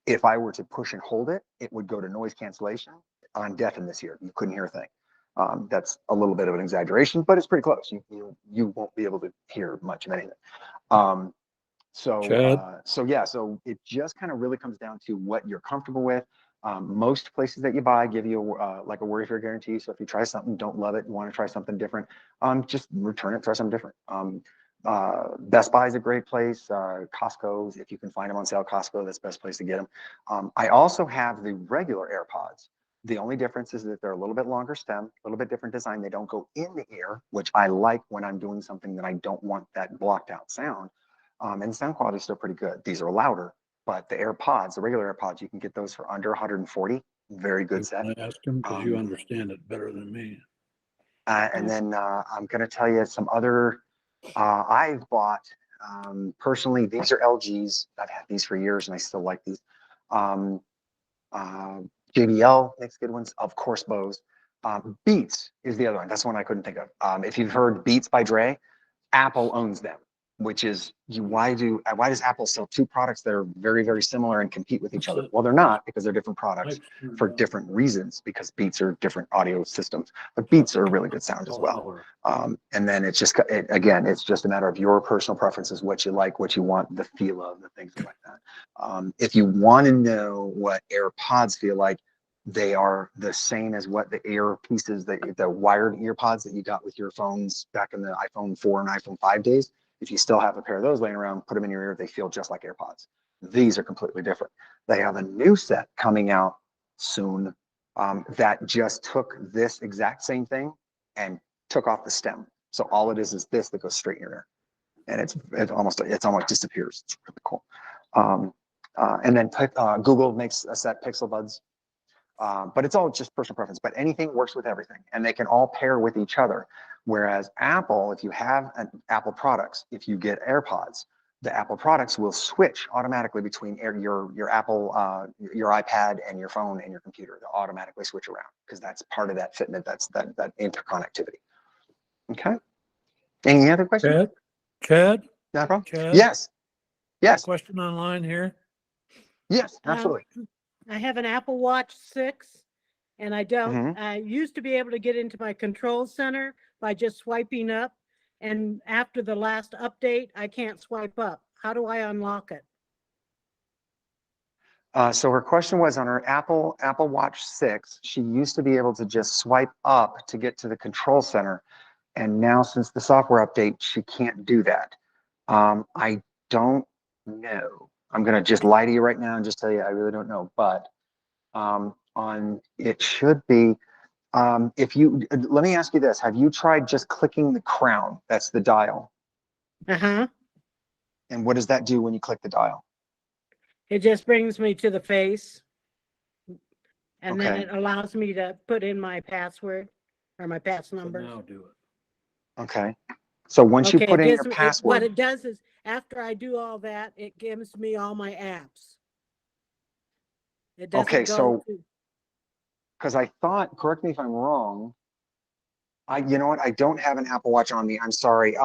If I were to push and hold it, it would go to noise cancellation. I'm deaf in this ear. You couldn't hear a thing. That's a little bit of an exaggeration, but it's pretty close. You won't be able to hear much of anything. So yeah, so it just kind of really comes down to what you're comfortable with. Most places that you buy give you like a worry-free guarantee. So if you try something, don't love it, you want to try something different, just return it, try something different. Best Buy is a great place. Costco, if you can find them on sale, Costco, that's the best place to get them. I also have the regular AirPods. The only difference is that they're a little bit longer stem, a little bit different design. They don't go in the ear, which I like when I'm doing something that I don't want that blocked out sound. And the sound quality is still pretty good. These are louder, but the AirPods, the regular AirPods, you can get those for under 140. Very good set. I ask them because you understand it better than me. And then I'm going to tell you some other, I've bought, personally, these are LGs. I've had these for years and I still like these. JBL makes good ones, of course, Bose. Beats is the other one. That's the one I couldn't think of. If you've heard Beats by Dre, Apple owns them, which is why does Apple sell two products that are very, very similar and compete with each other? Well, they're not, because they're different products for different reasons, because Beats are different audio systems, but Beats are a really good sound as well. And then it's just, again, it's just a matter of your personal preferences, what you like, what you want, the feel of, the things like that. If you want to know what AirPods feel like, they are the same as what the earpieces, the wired earpods that you got with your phones back in the iPhone 4 and iPhone 5 days. If you still have a pair of those laying around, put them in your ear, they feel just like AirPods. These are completely different. They have a new set coming out soon that just took this exact same thing and took off the stem. So all it is this that goes straight in your ear, and it almost disappears. It's really cool. And then Google makes a set, Pixel Buds, but it's all just personal preference. But anything works with everything, and they can all pair with each other. Whereas Apple, if you have Apple products, if you get AirPods, the Apple products will switch automatically between your Apple, your iPad, and your phone and your computer. They'll automatically switch around because that's part of that fitment. That's that interconnectivity. Okay. Any other questions? Chad? No problem. Chad? Yes. Yes. Question online here. Yes. Absolutely. I have an Apple Watch 6, and I don't. Mhm. I used to be able to get into my control center by just swiping up, and after the last update, I can't swipe up. How do I unlock it? So her question was on her Apple Watch 6. She used to be able to just swipe up to get to the control center, and now since the software update, she can't do that. I don't know. I'm gonna just lie to you right now and just tell you I really don't know. But on it should be. If you let me ask you this: have you tried just clicking the crown? That's the dial. Uh-huh. And what does that do when you click the dial? It just brings me to the face, and then Okay. it allows me to put in my password or my pass So number. now do it. Okay. So once you Okay, put it in your gives me, password, what it does is after I do all that, it gives me all my apps. It doesn't okay, go so to, because I thought, correct me if I'm wrong, you know what, I don't have an Apple Watch on me. I'm sorry.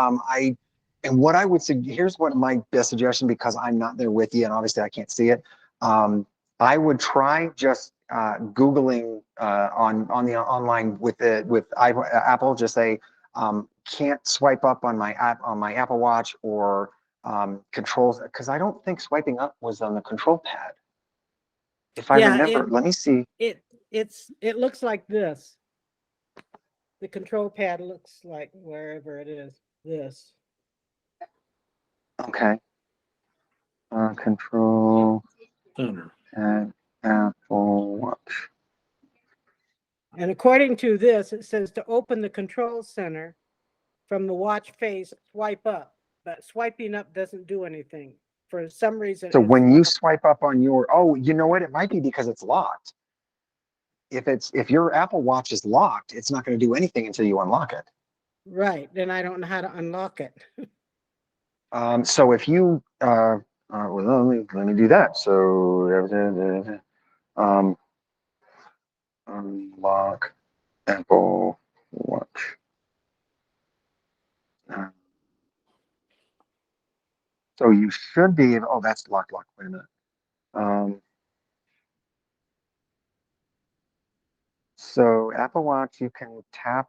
And what I would say, here's what my best suggestion, because I'm not there with you and obviously I can't see it. I would try just Googling on the online with Apple, just say, can't swipe up on my Apple Watch or controls, because I don't think swiping up was on the control pad. If I Yeah, remember, let me see. it looks like this. The control pad looks like wherever it is, this. Okay. Control Center. and Apple Watch. And according to this, it says to open the control center from the watch face, swipe up. But swiping up doesn't do anything. For some reason, So it's when you locked. swipe up on your, oh, you know what? It might be because it's locked. If your Apple Watch is locked, it's not going to do anything until you unlock it. Right, then I don't know how to unlock it. So if you, well, let me do that. So, unlock Apple Watch. So you should be able, oh, that's locked. Wait a minute. So Apple Watch, you can tap,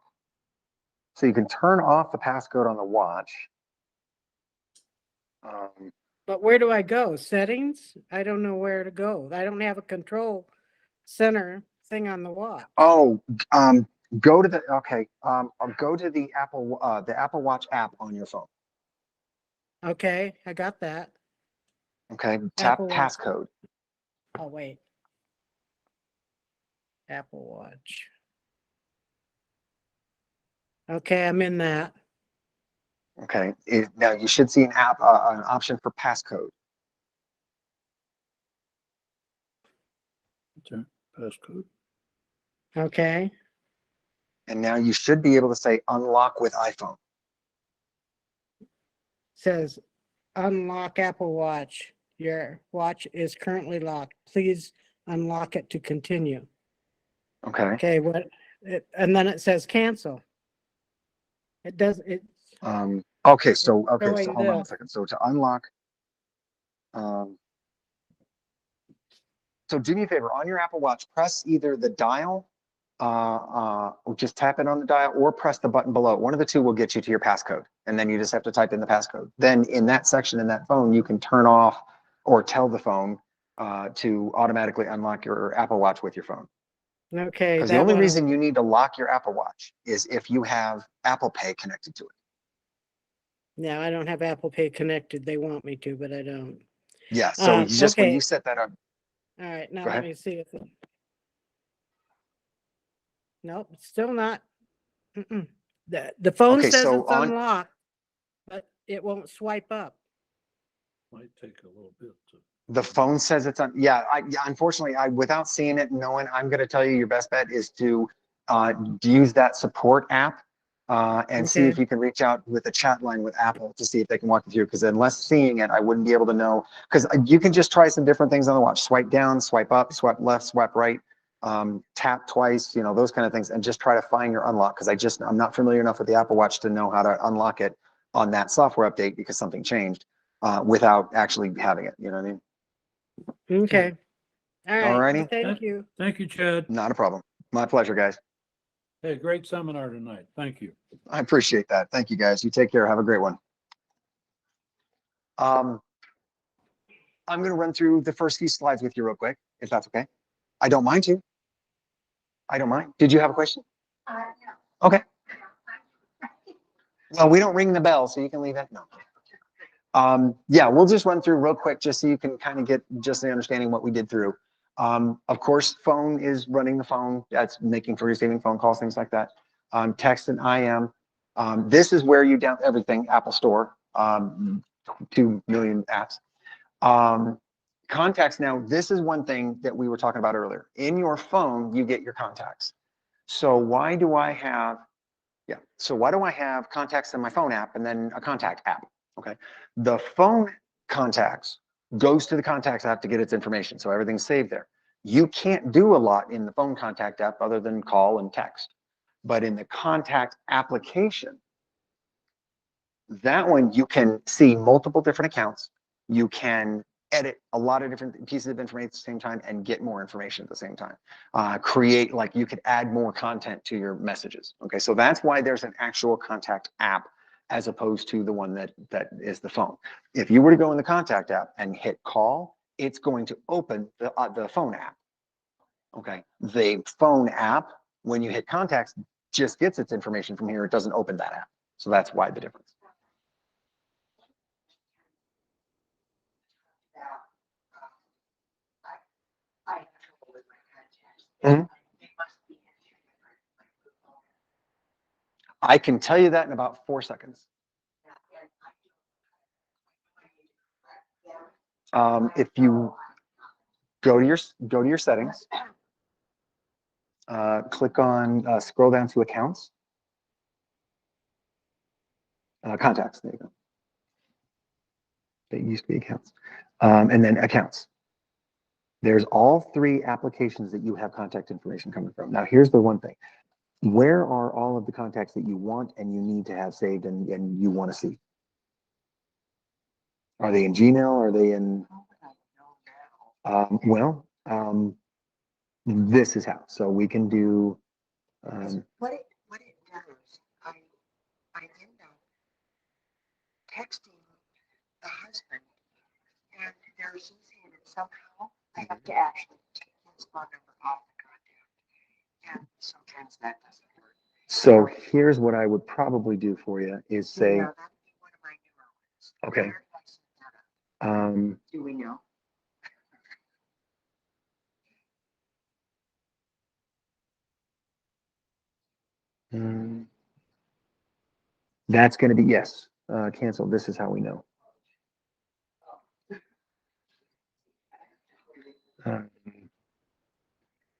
so you can turn off the passcode on the watch. But where do I go? Settings? I don't know where to go. I don't have a control center thing on the watch. Oh, go to the, okay, go to the Apple Watch app on your phone. Okay, I got that. Okay, tap Apple Watch. passcode. Oh, wait. Apple Watch. Okay, I'm in that. Okay, now you should see an option for passcode. Okay. Passcode. Okay. And now you should be able to say unlock with iPhone. Says unlock Apple Watch. Your watch is currently locked. Please unlock it to continue. Okay. Okay, and then it says cancel. It does it. Okay, so hold on a this. second. So to unlock, so do me a favor, on your Apple Watch, press either the dial, or just tap it on the dial, or press the button below. One of the two will get you to your passcode, and then you just have to type in the passcode. Then in that section in that phone, you can turn off or tell the phone to automatically unlock your Apple Watch with your phone. Okay. Because the only reason you need to lock your Apple Watch is if you have Apple Pay connected to it. No, I don't have Apple Pay connected. They want me to, but I don't. Yeah, so just when Okay. you set that up, All right, now go let ahead. me see if it. Nope, still not. Mm-mm. The phone Okay, says so it's on, unlocked, but it won't swipe up. Might take a little bit to. the phone says it's on, yeah, unfortunately, without seeing it, knowing, I'm gonna tell you your best bet is to use that support app and see if Okay. you can reach out with a chat line with Apple to see if they can walk you through, because unless seeing it, I wouldn't be able to know, because you can just try some different things on the watch, swipe down, swipe up, swipe left, swipe right, tap twice, you know, those kind of things, and just try to find your unlock, because I'm not familiar enough with the Apple Watch to know how to unlock it on that software update because something changed without actually having it, you know what I mean? Okay. All All right. Well, righty. thank you. Thank you, Chad. Not a problem. My pleasure, guys. Hey, great seminar tonight. Thank you. I appreciate that. Thank you, guys. You take care. Have a great one. I'm going to run through the first few slides with you real quick, if that's okay. I don't mind to. I don't mind. Did you have a question? No. Okay. Well, we don't ring the bell, so you can leave it. No. Yeah, we'll just run through real quick just so you can kind of get just the understanding what we did through. Of course, phone is running the phone. That's making for receiving phone calls, things like that. Text and IM. This is where you down everything, Apple Store, 2 million apps. Contacts. Now, this is one thing that we were talking about earlier. In your phone, you get your contacts. So why do I have, so why do I have contacts in my phone app and then a contact app? Okay. The phone contacts goes to the contacts app to get its information. So everything's saved there. You can't do a lot in the phone contact app other than call and text. But in the contact application, that one you can see multiple different accounts. You can edit a lot of different pieces of information at the same time and get more information at the same time. Create, like you could add more content to your messages. Okay, so that's why there's an actual contact app as opposed to the one that is the phone. If you were to go in the contact app and hit call, it's going to open the phone app. Okay, the phone app, when you hit contacts, just gets its information from here. It doesn't open that app. So that's why the difference. I have trouble with my contacts. Mhm. They must be in here. I can tell you that in about 4 seconds. If you go to your settings, click on scroll down to accounts, contacts. There you go. They used to be accounts, and then accounts. There's all 3 applications that you have contact information coming from. Now, here's the one thing. Where are all of the contacts that you want and you need to have saved and you want to see? Are they in Gmail? Are they in? This is how. So we can do. What it does, I end up texting the husband, and they're associated somehow. I have to actually take his phone number off the contact, and sometimes that doesn't work. So here's what I would probably do for you is say, Yeah, that'd be one of my newer ones. okay. Where did I set that up? um, Do we know? that's going to be yes, cancel. This is how we know.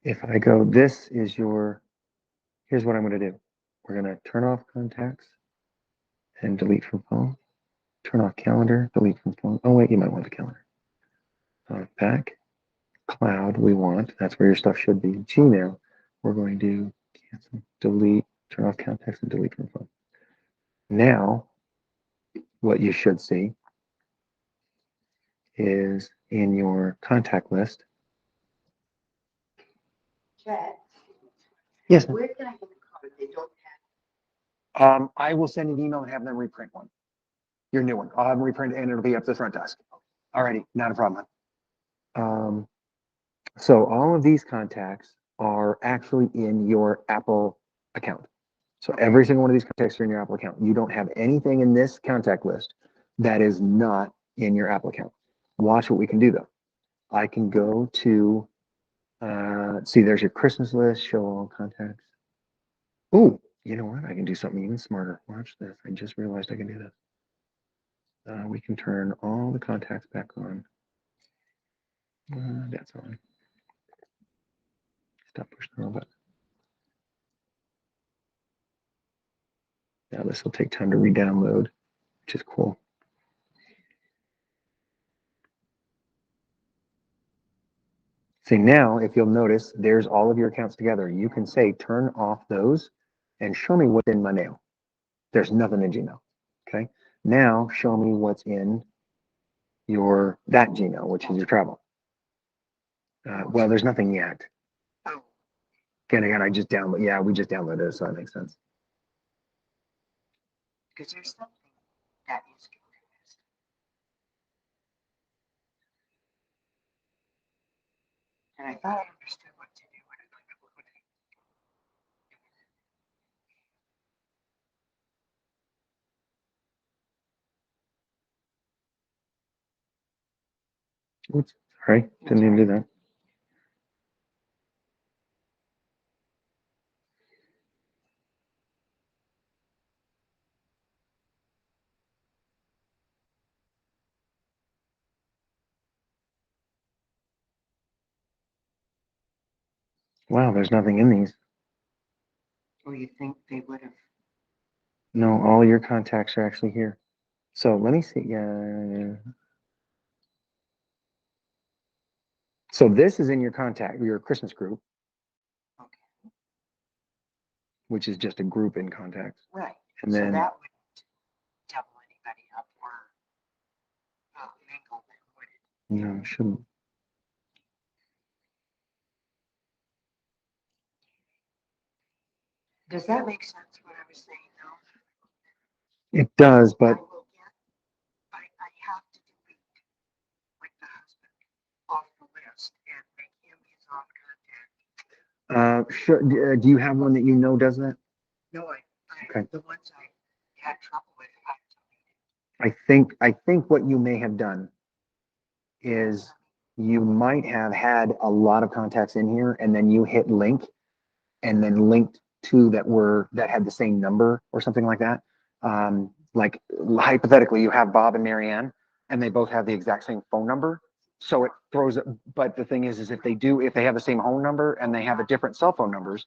If I go, this is your, here's what I'm going to do. We're going to turn off contacts and delete from phone. Turn off calendar, delete from phone. Oh, wait, you might want the calendar. Back, cloud, we want, that's where your stuff should be. Gmail, we're going to cancel, delete, turn off contacts and delete from phone. Now, what you should see is in your contact list. Chad, Yes. where can I get the card? They don't have. I will send an email and have them reprint one. Your new one. I'll have them reprint and it'll be up to the front desk. Alrighty, not a problem. So all of these contacts are actually in your Apple account. So every single one of these contacts are in your Apple account. You don't have anything in this contact list that is not in your Apple account. Watch what we can do though. I can go to, see, there's your Christmas list, show all contacts. Oh, you know what? I can do something even smarter. Watch this. I just realized I can do this. We can turn all the contacts back on. That's on. Stop pushing the wrong button. Now this will take time to re-download, which is cool. See, now if you'll notice, there's all of your accounts together. You can say turn off those and show me what's in my mail. There's nothing in Gmail. Okay. Now show me what's in that Gmail, which is your travel. Well, there's nothing yet. Oh, Again, I just download. Yeah, we just downloaded it, so that makes sense. because there's something that is confused. And I thought I understood what to do when I put it. Oops, sorry, didn't even do that. Wow, there's nothing in these. Or you think they would have? No, all your contacts are actually here. So let me see. Yeah. So this is in your Christmas group, Okay, which is just a group in contacts. right. And So then, that wouldn't double anybody up or mingle them, would it? no, shouldn't. Does that make sense what I was saying though? It does, I but will get, I have to delete like the husband off the list and make him his own contact. sure. Do you have one that you know does that? No, Okay. the ones I had trouble with, I deleted. I think what you may have done is you might have had a lot of contacts in here and then you hit link and then linked two that had the same number or something like that. Like hypothetically, you have Bob and Marianne and they both have the exact same phone number. So it throws it, but the thing is if they have the same home number and they have a different cell phone numbers,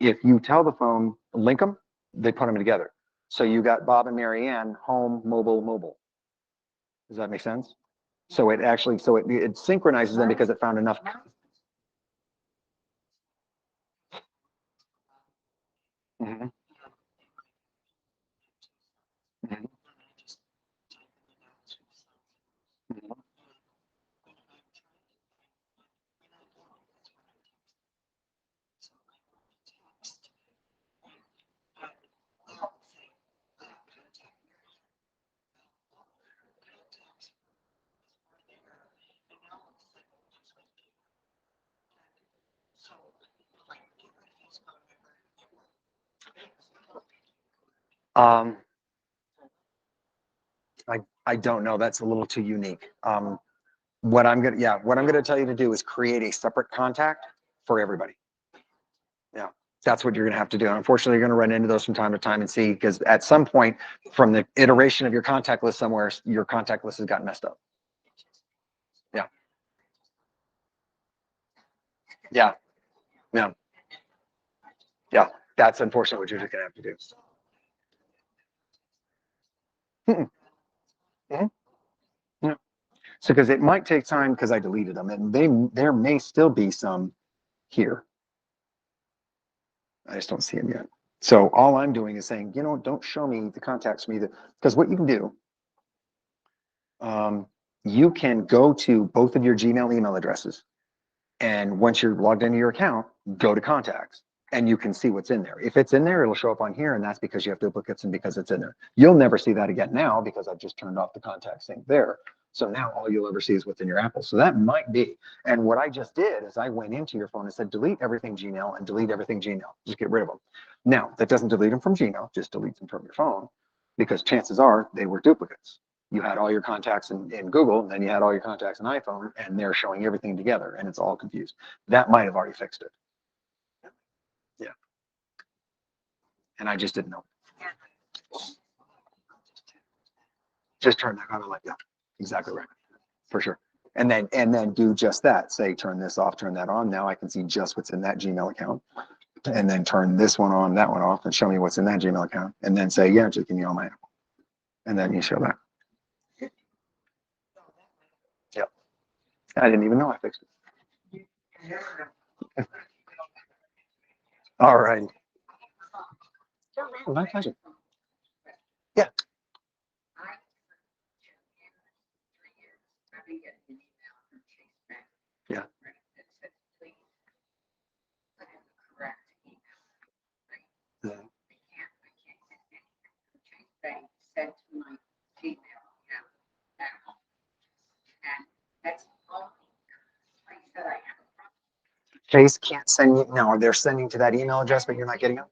if you tell the phone, link them, they put them together. So you got Bob and Marianne, home, mobile, mobile. Does that make sense? So it synchronizes them because it found enough. Mhm, mhm, mhm. Um, I don't know. That's a little too unique. What I'm gonna tell you to do is create a separate contact for everybody. Yeah, that's what you're gonna have to do. And unfortunately, you're gonna run into those from time to time and see, because at some point from the iteration of your contact list somewhere, your contact list has gotten messed up. Yeah. Yeah. Yeah. Yeah. That's unfortunately what you're just gonna have to do. Mm-mm. Mhm. Yeah. So, because it might take time because I deleted them, and there may still be some here. I just don't see them yet. So all I'm doing is saying, don't show me the contacts for me, because what you can do, you can go to both of your Gmail email addresses, and once you're logged into your account, go to contacts, and you can see what's in there. If it's in there, it'll show up on here, and that's because you have duplicates and because it's in there. You'll never see that again now because I've just turned off the contact sync there. So now all you'll ever see is what's in your Apple. So that might be. And what I just did is I went into your phone and said, delete everything Gmail and delete everything Gmail. Just get rid of them. Now, that doesn't delete them from Gmail, just deletes them from your phone, because chances are they were duplicates. You had all your contacts in Google, and then you had all your contacts in iPhone, and they're showing everything together, and it's all confused. That might have already fixed it. Yeah. And I just didn't know. Just turn that on and like, yeah, exactly right. For sure. And then do just that. Say, turn this off, turn that on. Now I can see just what's in that Gmail account. And then turn this one on, that one off, and show me what's in that Gmail account. And then say, yeah, just give me all my Apple. And then you show that. Yep. I didn't even know I fixed it. All right. My pleasure. Yeah. Yeah. Yeah. Chase can't send you, no, they're sending to that email address, but you're not getting them?